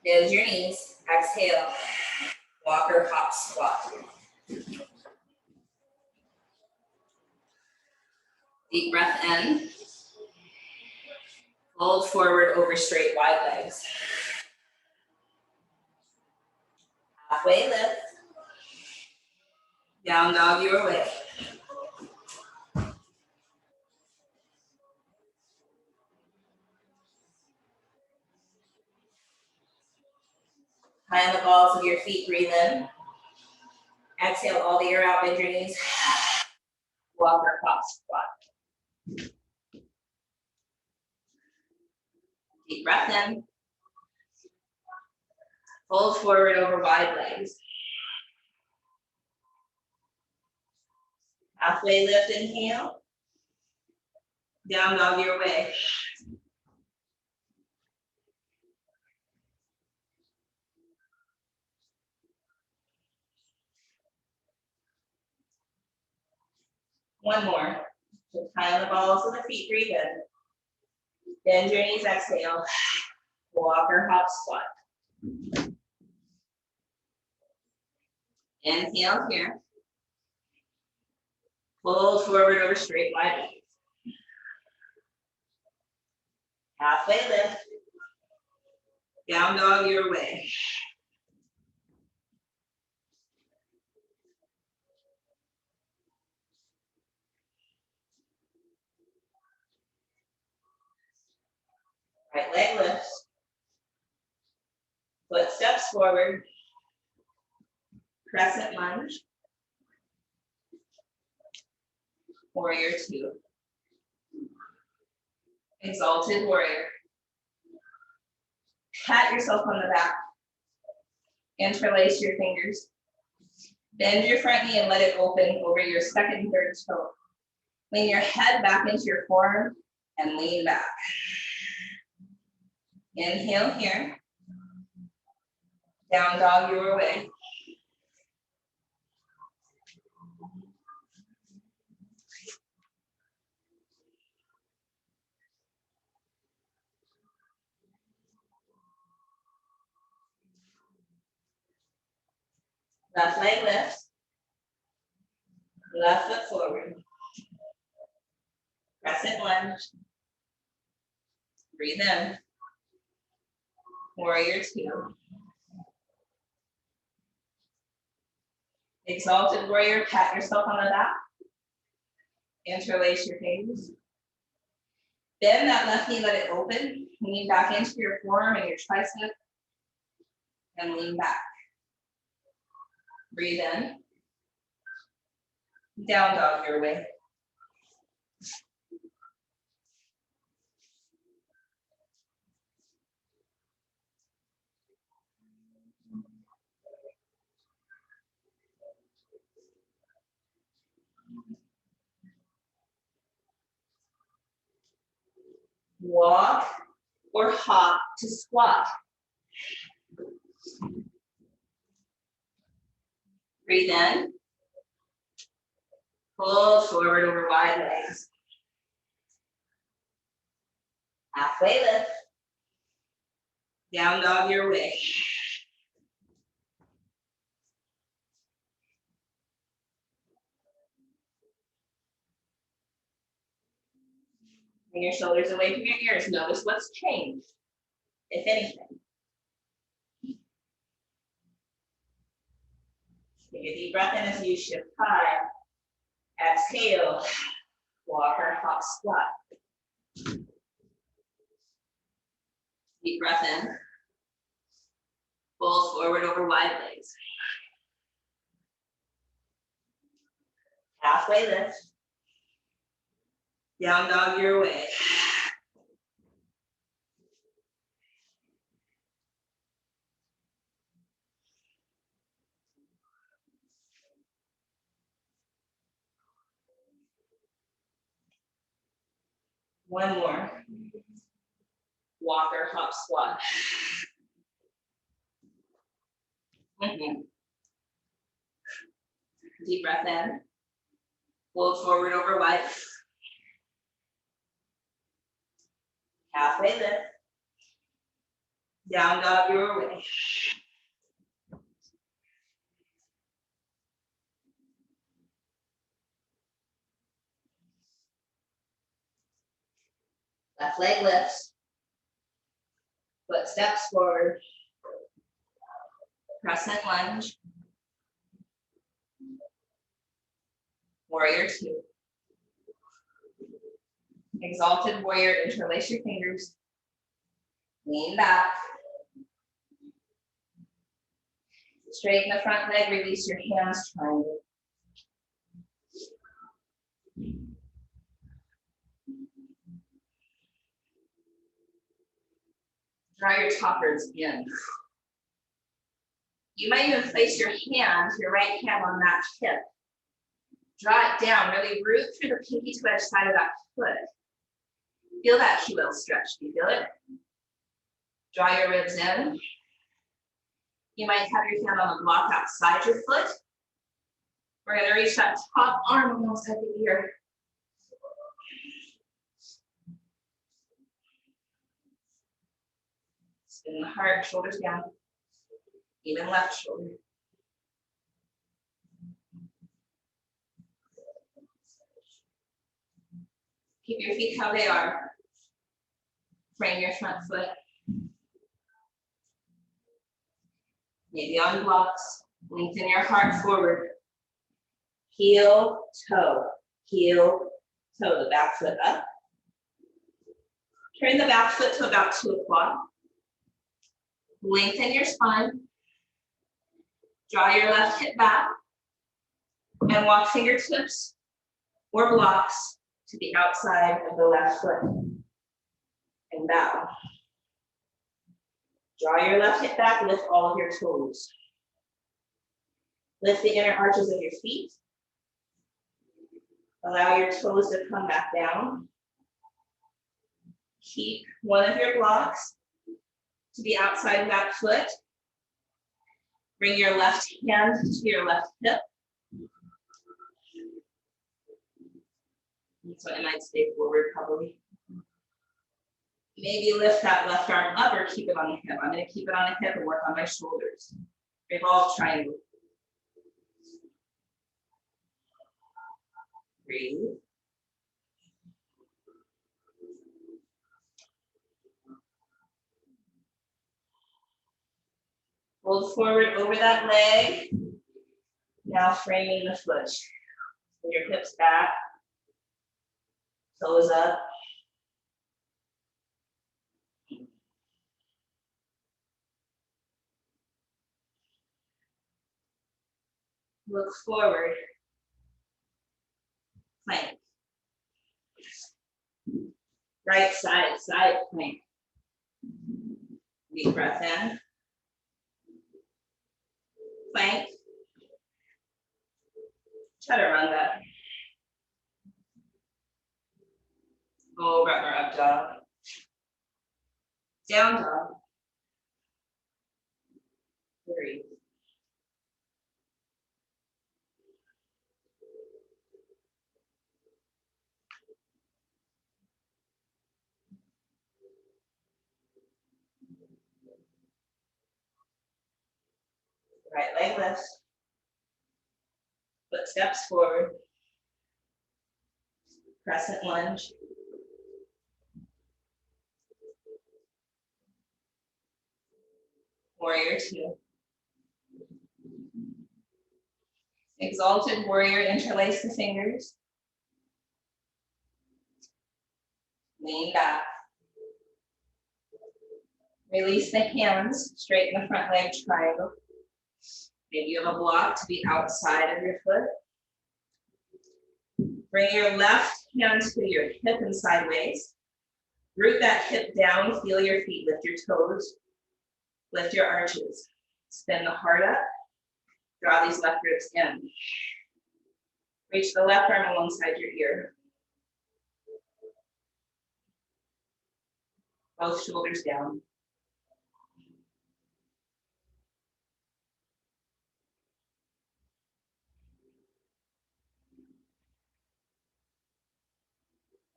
Bend your knees. Exhale. Walker hop squat. Deep breath in. Fold forward over straight wide legs. Halfway lift. Down dog your way. High on the balls of your feet, breathe in. Exhale all the air out, bend your knees. Walker hop squat. Deep breath in. Fold forward over wide legs. Halfway lift, inhale. Down dog your way. One more. Just high on the balls of the feet, breathe in. Bend your knees, exhale. Walker hop squat. Inhale here. Fold forward over straight wide legs. Halfway lift. Down dog your way. Right leg lifts. Foot steps forward. Crescent lunge. Warrior two. Exalted warrior. Pat yourself on the back. Interlace your fingers. Bend your front knee and let it open over your second and third toe. Lean your head back into your forearm and lean back. Inhale here. Down dog your way. Left leg lifts. Left foot forward. Crescent lunge. Breathe in. Warrior two. Exalted warrior, pat yourself on the back. Interlace your fingers. Bend that left knee, let it open. Lean back into your forearm and your tricep. And lean back. Breathe in. Down dog your way. Walk or hop to squat. Breathe in. Pull forward over wide legs. Halfway lift. Down dog your way. Bring your shoulders away from your ears. Notice what's changed, if anything. Take a deep breath in as you shift high. Exhale. Walker hop squat. Deep breath in. Pull forward over wide legs. Halfway lift. Down dog your way. One more. Walker hop squat. Deep breath in. Pull forward over wide. Halfway lift. Down dog your way. Left leg lifts. Foot steps forward. Crescent lunge. Warrior two. Exalted warrior, interlace your fingers. Lean back. Straighten the front leg, release your hands, triangle. Draw your toppers in. You might even place your hand, your right hand on that hip. Draw it down, really root through the pinky to edge side of that foot. Feel that heel stretch, do you feel it? Draw your ribs in. You might have your hand on the block outside your foot. We're gonna reach that top arm almost at the ear. Spin the heart, shoulders down. Even left shoulder. Keep your feet how they are. Frame your front foot. Maybe on blocks. Lengthen your heart forward. Heel, toe, the back foot up. Turn the back foot to about 2 o'clock. Lengthen your spine. Draw your left hip back and walk fingertips or blocks to the outside of the left foot and bow. Draw your left hip back, lift all of your toes. Lift the inner arches of your feet. Allow your toes to come back down. Keep one of your blocks to the outside of that foot. Bring your left hand to your left hip. So it might stay forward probably. Maybe lift that left arm up or keep it on the hip. I'm going to keep it on the hip and work on my shoulders. Revolve triangle. Breathe. Fold forward over that leg. Now framing the foot. Bring your hips back. Toes up. Look forward. Plank. Right side, side plank. Deep breath in. Plank. Chaturanga. Over or up dog. Down dog. Breathe. Right leg lifts. Foot steps forward. Crescent lunge. Warrior 2. Exalted Warrior, interlace the fingers. Lean back. Release the hands, straighten the front leg triangle. Maybe you have a block to the outside of your foot. Bring your left hand to your hip and sideways. Root that hip down, feel your feet, lift your toes, lift your arches. Spin the heart up, draw these left ribs in. Reach the left arm alongside your ear. Both shoulders down.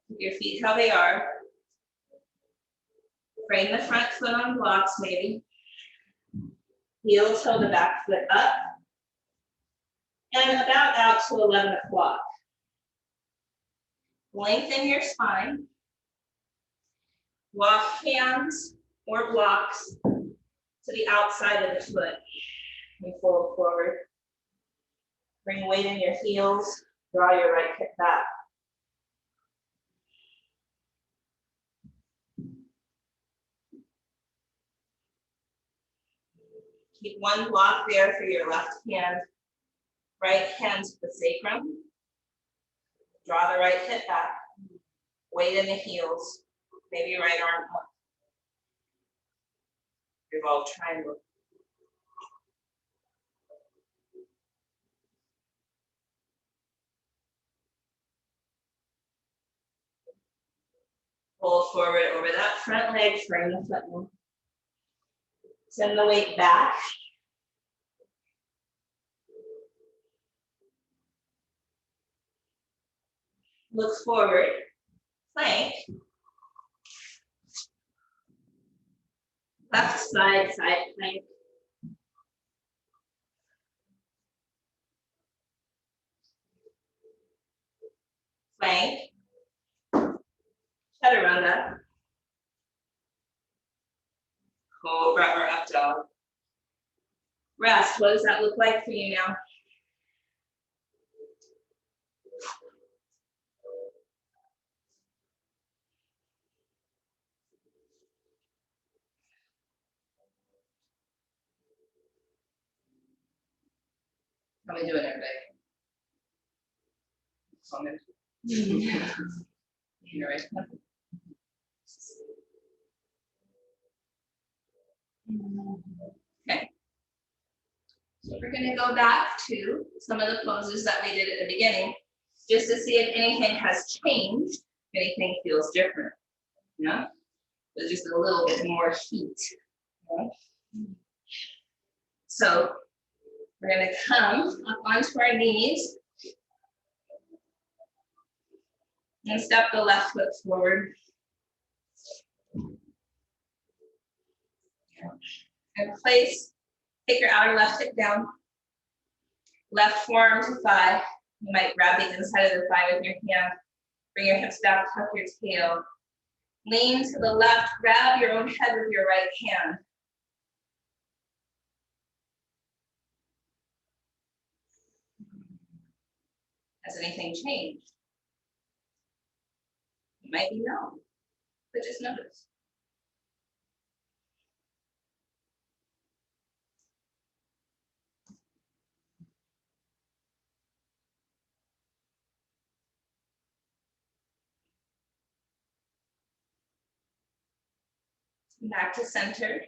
Keep your feet how they are. Frame the front foot on blocks maybe. Heel toe the back foot up. And about out to 11 o'clock. Lengthen your spine. Walk hands or blocks to the outside of the foot. And fold forward. Bring weight in your heels. Draw your right hip back. Keep one block there for your left hand. Right hand to the sacrum. Draw the right hip back. Weight in the heels. Maybe right arm up. Revolve triangle. Pull forward over that front leg, frame the foot more. Send the weight back. Look forward, plank. Left side, side plank. Plank. Chaturanga. Cobra or up dog. Rest, what does that look like for you now? How are we doing, everybody? You're right. Okay. So we're going to go back to some of the poses that we did at the beginning, just to see if anything has changed, if anything feels different. Yeah? There's just a little bit more heat So we're going to come up onto our knees and step the left foot forward. And take your outer left hip down, left forearm to thigh. You might grab the inside of the thigh with your hand. Bring your hips back, tuck your tail. Lean to the left, grab your own head with your right hand. Has anything changed? It might be no, but just notice. Back to center.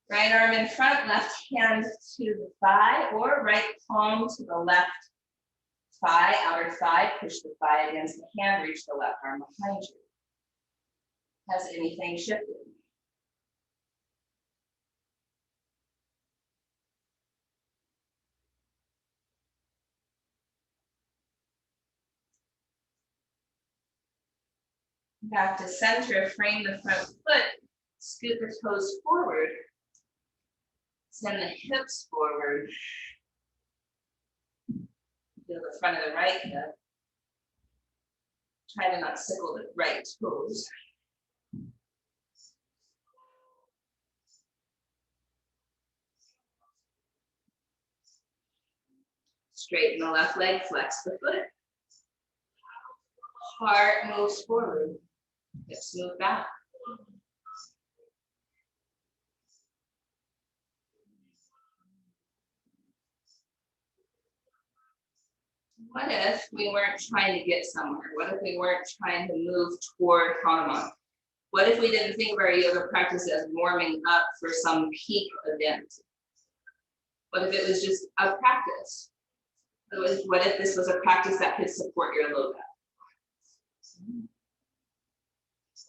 Right arm in front, left hand to the thigh, or right palm to the left thigh, outer thigh. Push the thigh against the hand, reach the left arm behind you. Has anything shifted? Back to center, frame the front foot, scoot the toes forward, send the hips forward. Feel the front of the right hip. Try to not sickle the right toes. Straighten the left leg, flex the foot. Heart moves forward. Hips move back. What if we weren't trying to get somewhere? What if we weren't trying to move toward Hanuman? What if we didn't think of our yoga practice as warming up for some peak event? What if it was just a practice? What if this was a practice that could support your low back?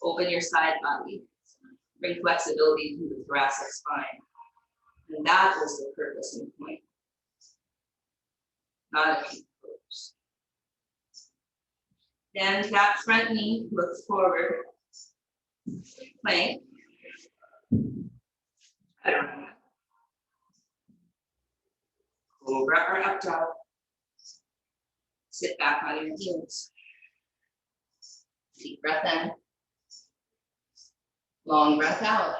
Open your side body. Bring flexibility to the thoracic spine. And that was the purpose and point. Not a peak pose. Then tap front knee, look forward. Plank. I don't know. Cobra or up dog. Sit back on your heels. Deep breath in. Long breath out.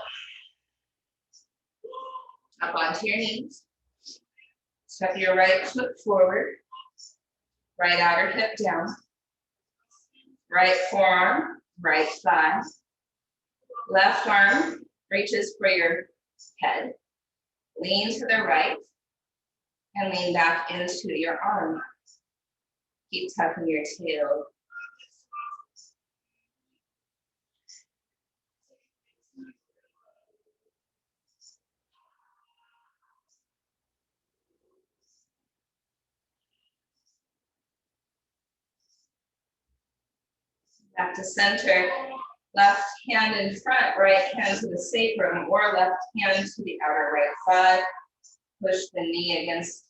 Up onto your knees. Step your right foot forward. Right outer hip down. Right forearm, right thigh. Left arm reaches for your head. Lean to the right and lean back into your arm. Keep tucking your tail. Back to center. Left hand in front, right hand to the sacrum, or left hand to the outer right thigh. Push the knee against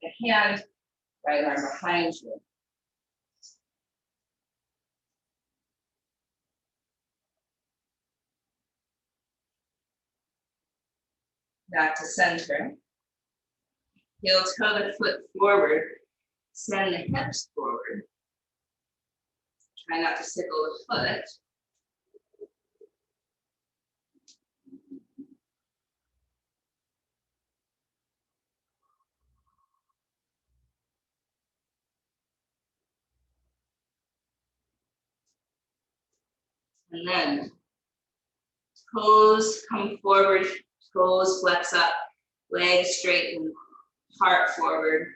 the hand, right arm behind you. Back to center. Heel toe the foot forward. Send the hips forward. Try not to sickle the foot. And then toes come forward, toes flex up, legs straighten, heart forward.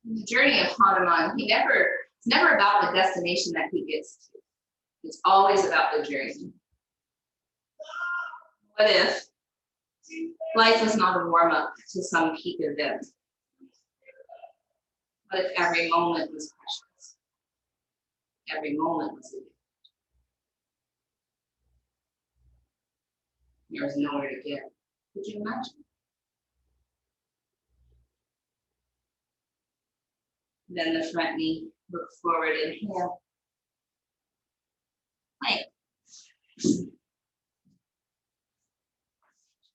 The journey of Hanuman, it's never about the destination that he gets to. It's always about the journey. What if life was not a warm-up to some peak event? What if every moment was precious? Every moment was a gift. There was nowhere to give. Could you imagine? Then the front knee, look forward, inhale. Plank.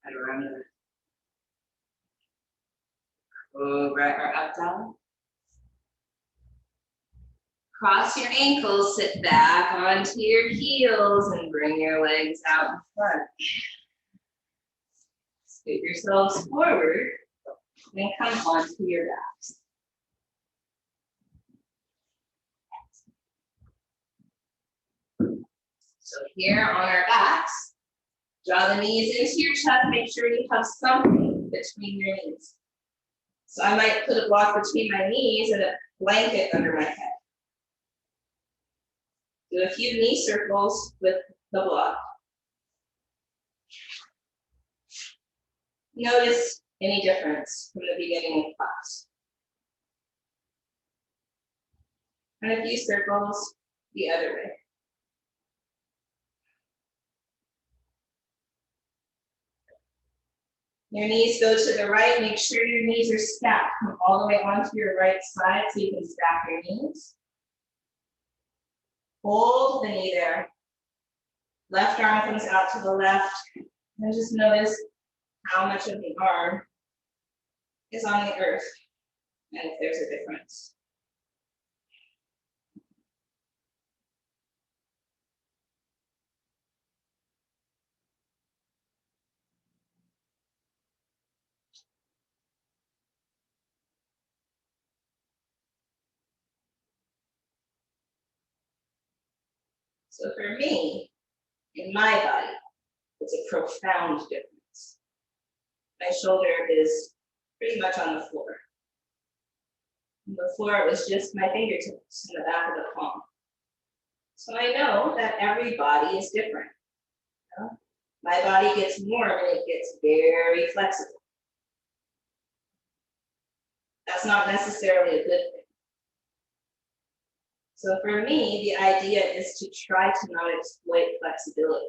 Chaturanga. Cobra or up dog. Cross your ankles, sit back onto your heels and bring your legs out in front. Scoot yourselves forward and come onto your backs. So here on our backs, draw the knees into your chest, make sure you have something between your knees. So I might put a block between my knees and a blanket under my head. Do a few knee circles with the block. Notice any difference from the beginning of class. And a few circles the other way. Your knees go to the right. Make sure your knees are stacked. Come all the way onto your right side so you can stack your knees. Hold the knee there. Left arm comes out to the left. And just notice how much of the arm is on the earth and if there's a difference. So for me, in my body, it's a profound difference. My shoulder is pretty much on the floor. Before it was just my fingertips in the back of the palm. So I know that every body is different. My body gets warm and it gets very flexible. That's not necessarily a good thing. So for me, the idea is to try to not exploit flexibility,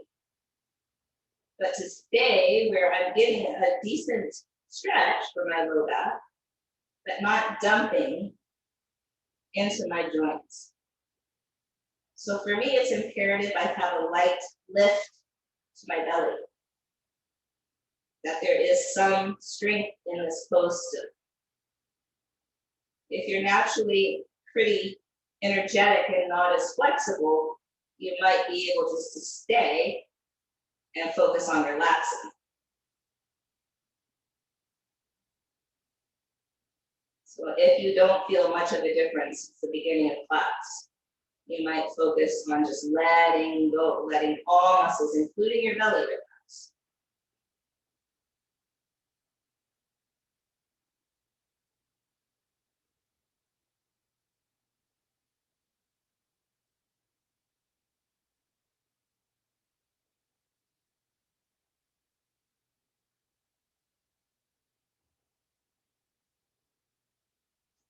but to stay where I'm getting a decent stretch for my low back, but not dumping into my joints. So for me, it's imperative I have a light lift to my belly, that there is some strength in this pose still. If you're naturally pretty energetic and not as flexible, you might be able just to stay and focus on relaxing. So if you don't feel much of a difference at the beginning of class, you might focus on just letting go, letting all muscles, including your belly, relax.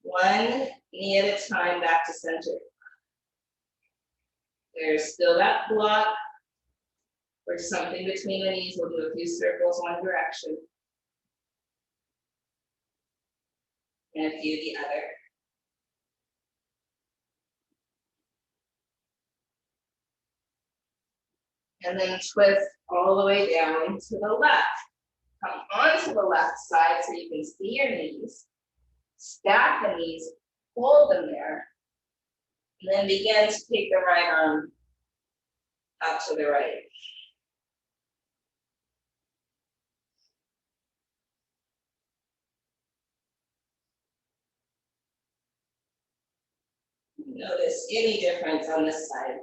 One knee at a time back to center. There's still that block or something between the knees. We'll do a few circles one direction and a few the other. And then twist all the way down to the left. Come onto the left side so you can see your knees. Stack the knees, hold them there, and then begin to take the right arm out to the right. Notice any difference on this side.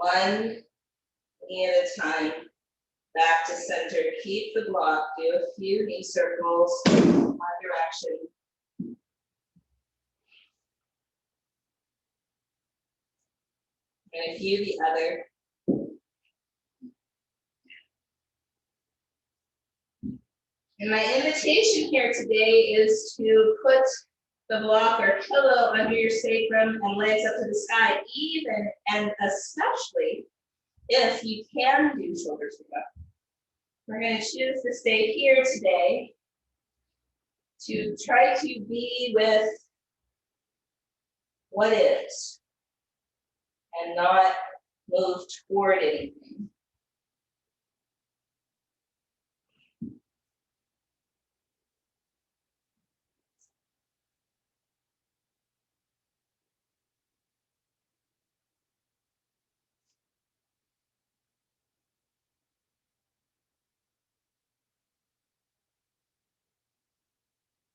One knee at a time, back to center. Keep the block. Do a few knee circles, one direction. And a few the other. And my invitation here today is to put the block or pillow under your sacrum and legs up to the sky, even and especially if you can do shoulders up. We're going to choose to stay here today to try to be with what is and not move toward anything.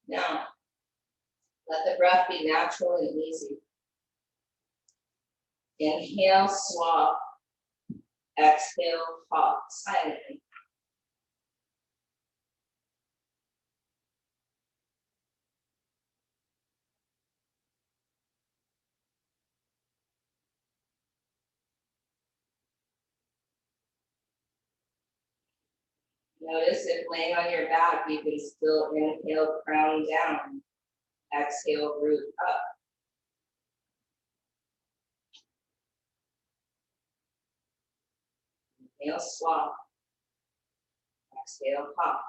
Now, let the breath be natural and easy. Inhale, swap. Exhale, pop silently. Notice if laying on your back, you can still inhale, crown down. Exhale, root up. Inhale, swap. Exhale, pop.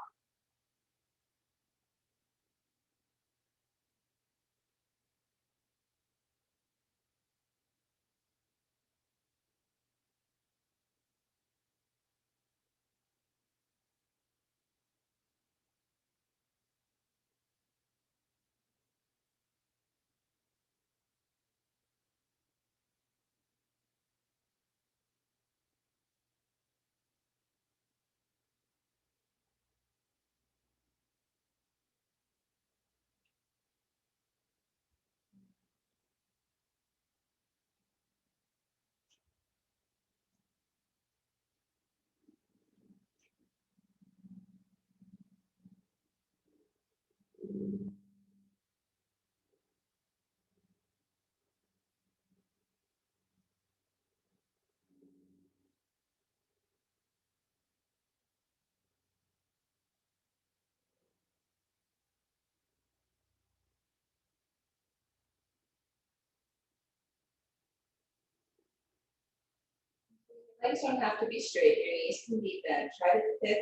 Legs don't have to be straight, your knees can be bent. Try to pick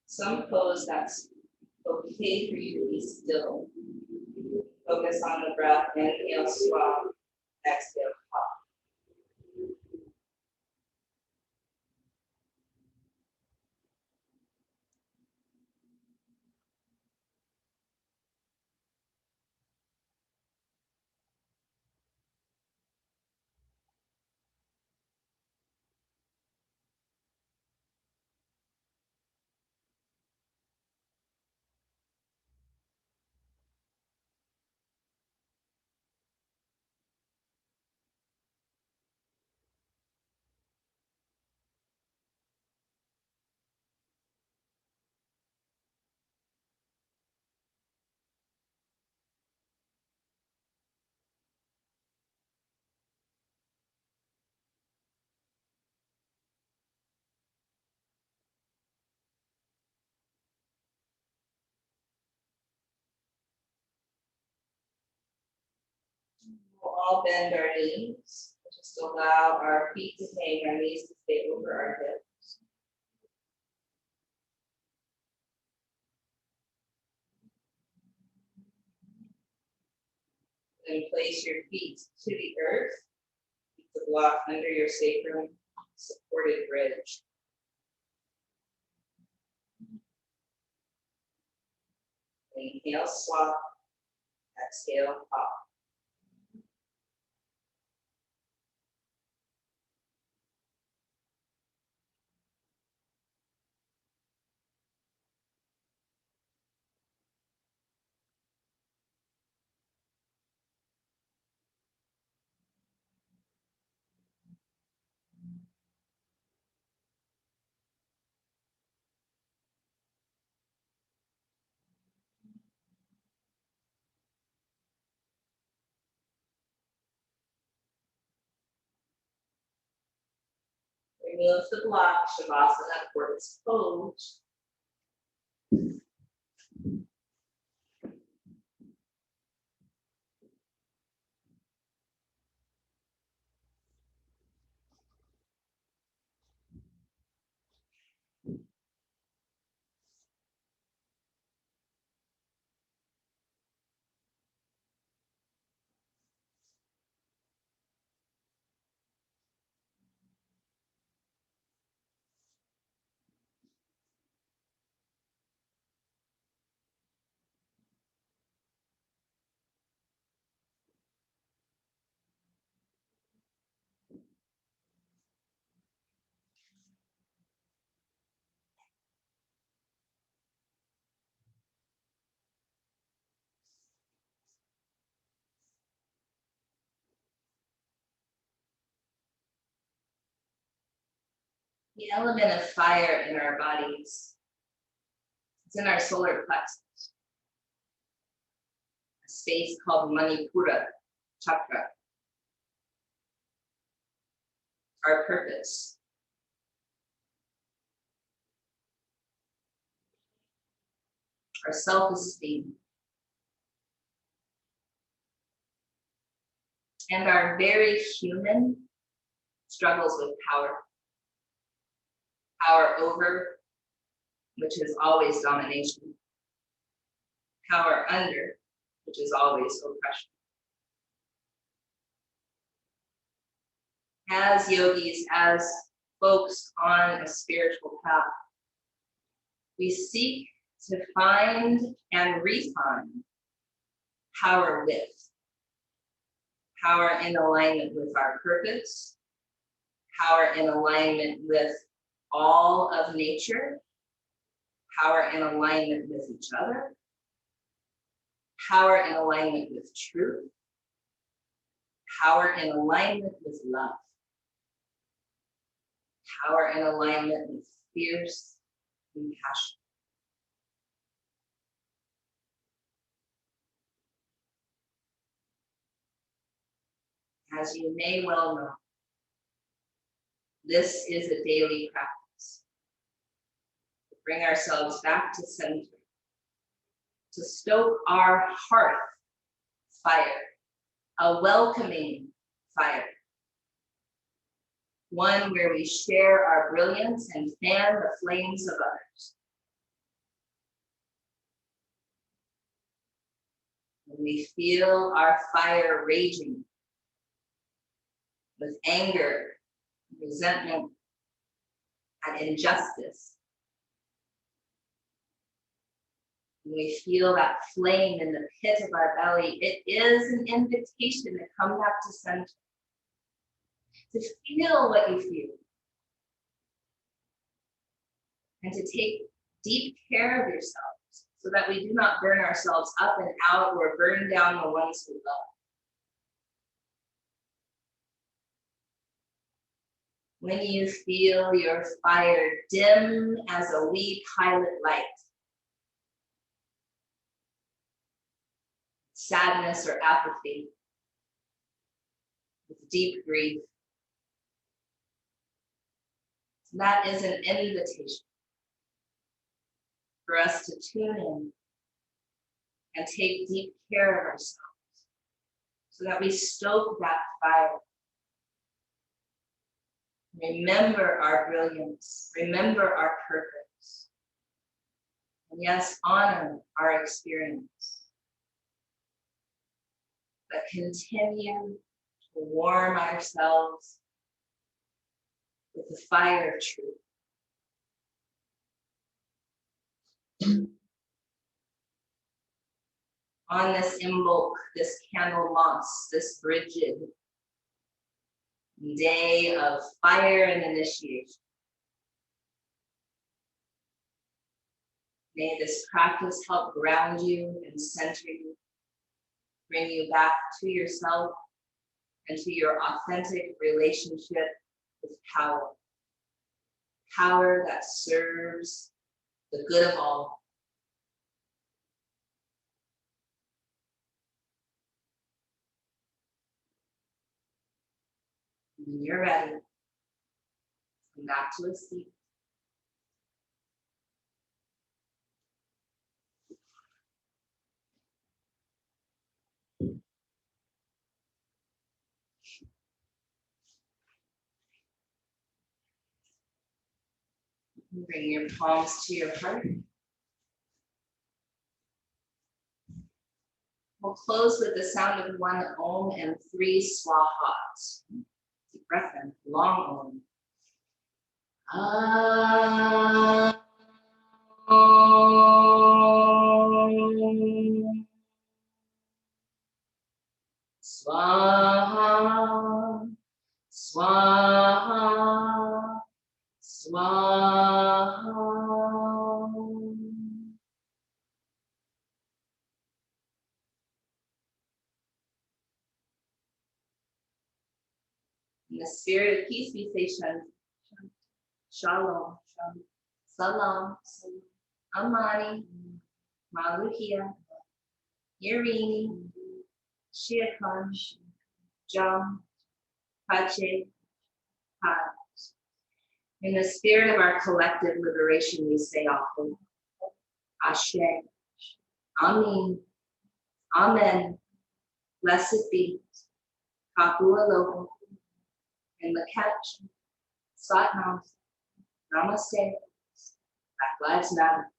some pose that's okay for you to be still. Focus on the breath, inhale, swap, exhale, pop. We'll all bend our knees. Just allow our feet to hang, our knees to stay over our hips. Then place your feet to the earth. Keep the block under your sacrum, supported bridge. Inhale, swap. Exhale, pop. Remove the block, Shavasana, corpse pose. The element of fire in our bodies, it's in our solar plexus, a space called Manipura Chakra. Our purpose. Our self-esteem. And our very human struggles with power. Power over, which is always domination. Power under, which is always oppression. As yogis, as folks on a spiritual path, we seek to find and refine power with. Power in alignment with our purpose, power in alignment with all of nature, power in alignment with each other, power in alignment with truth, power in alignment with love, power in alignment with fierce compassion. As you may well know, this is a daily practice. To bring ourselves back to center, to stoke our hearth fire, a welcoming fire. One where we share our brilliance and fan the flames of others. When we feel our fire raging with anger, resentment, and injustice. When we feel that flame in the pit of our belly, it is an invitation to come back to center. To feel what you feel. And to take deep care of yourselves so that we do not burn ourselves up and out or burn down the ones we love. When you feel your fire dim as a wee pilot light, sadness or apathy, with deep grief, that is an invitation for us to tune in and take deep care of ourselves so that we stoke that fire. Remember our brilliance, remember our purpose, and yes, honor our experience, but continue to warm ourselves with the fire of truth. On this Imbolc, this candle moss, this Bridget day of fire and initiation. May this practice help ground you and center you, bring you back to yourself and to your authentic relationship with power. Power that serves the good of all. When you're ready, Come back to a seat. Bring your palms to your heart. We'll close with the sound of 1 Om and 3 Swahas. Deep breath in, long Om. Swaha, swaha, swaha. In the spirit of peace, we say Shalom, Salam, Amani, Malukia, Irini, Shiakan, Jam, Pache, Pat. In the spirit of our collective liberation, we say often, Ashe, Amin, Amen, blessed be, Kapu Aloha, in the catch, Satnam, Namaste, Black Lives Matter.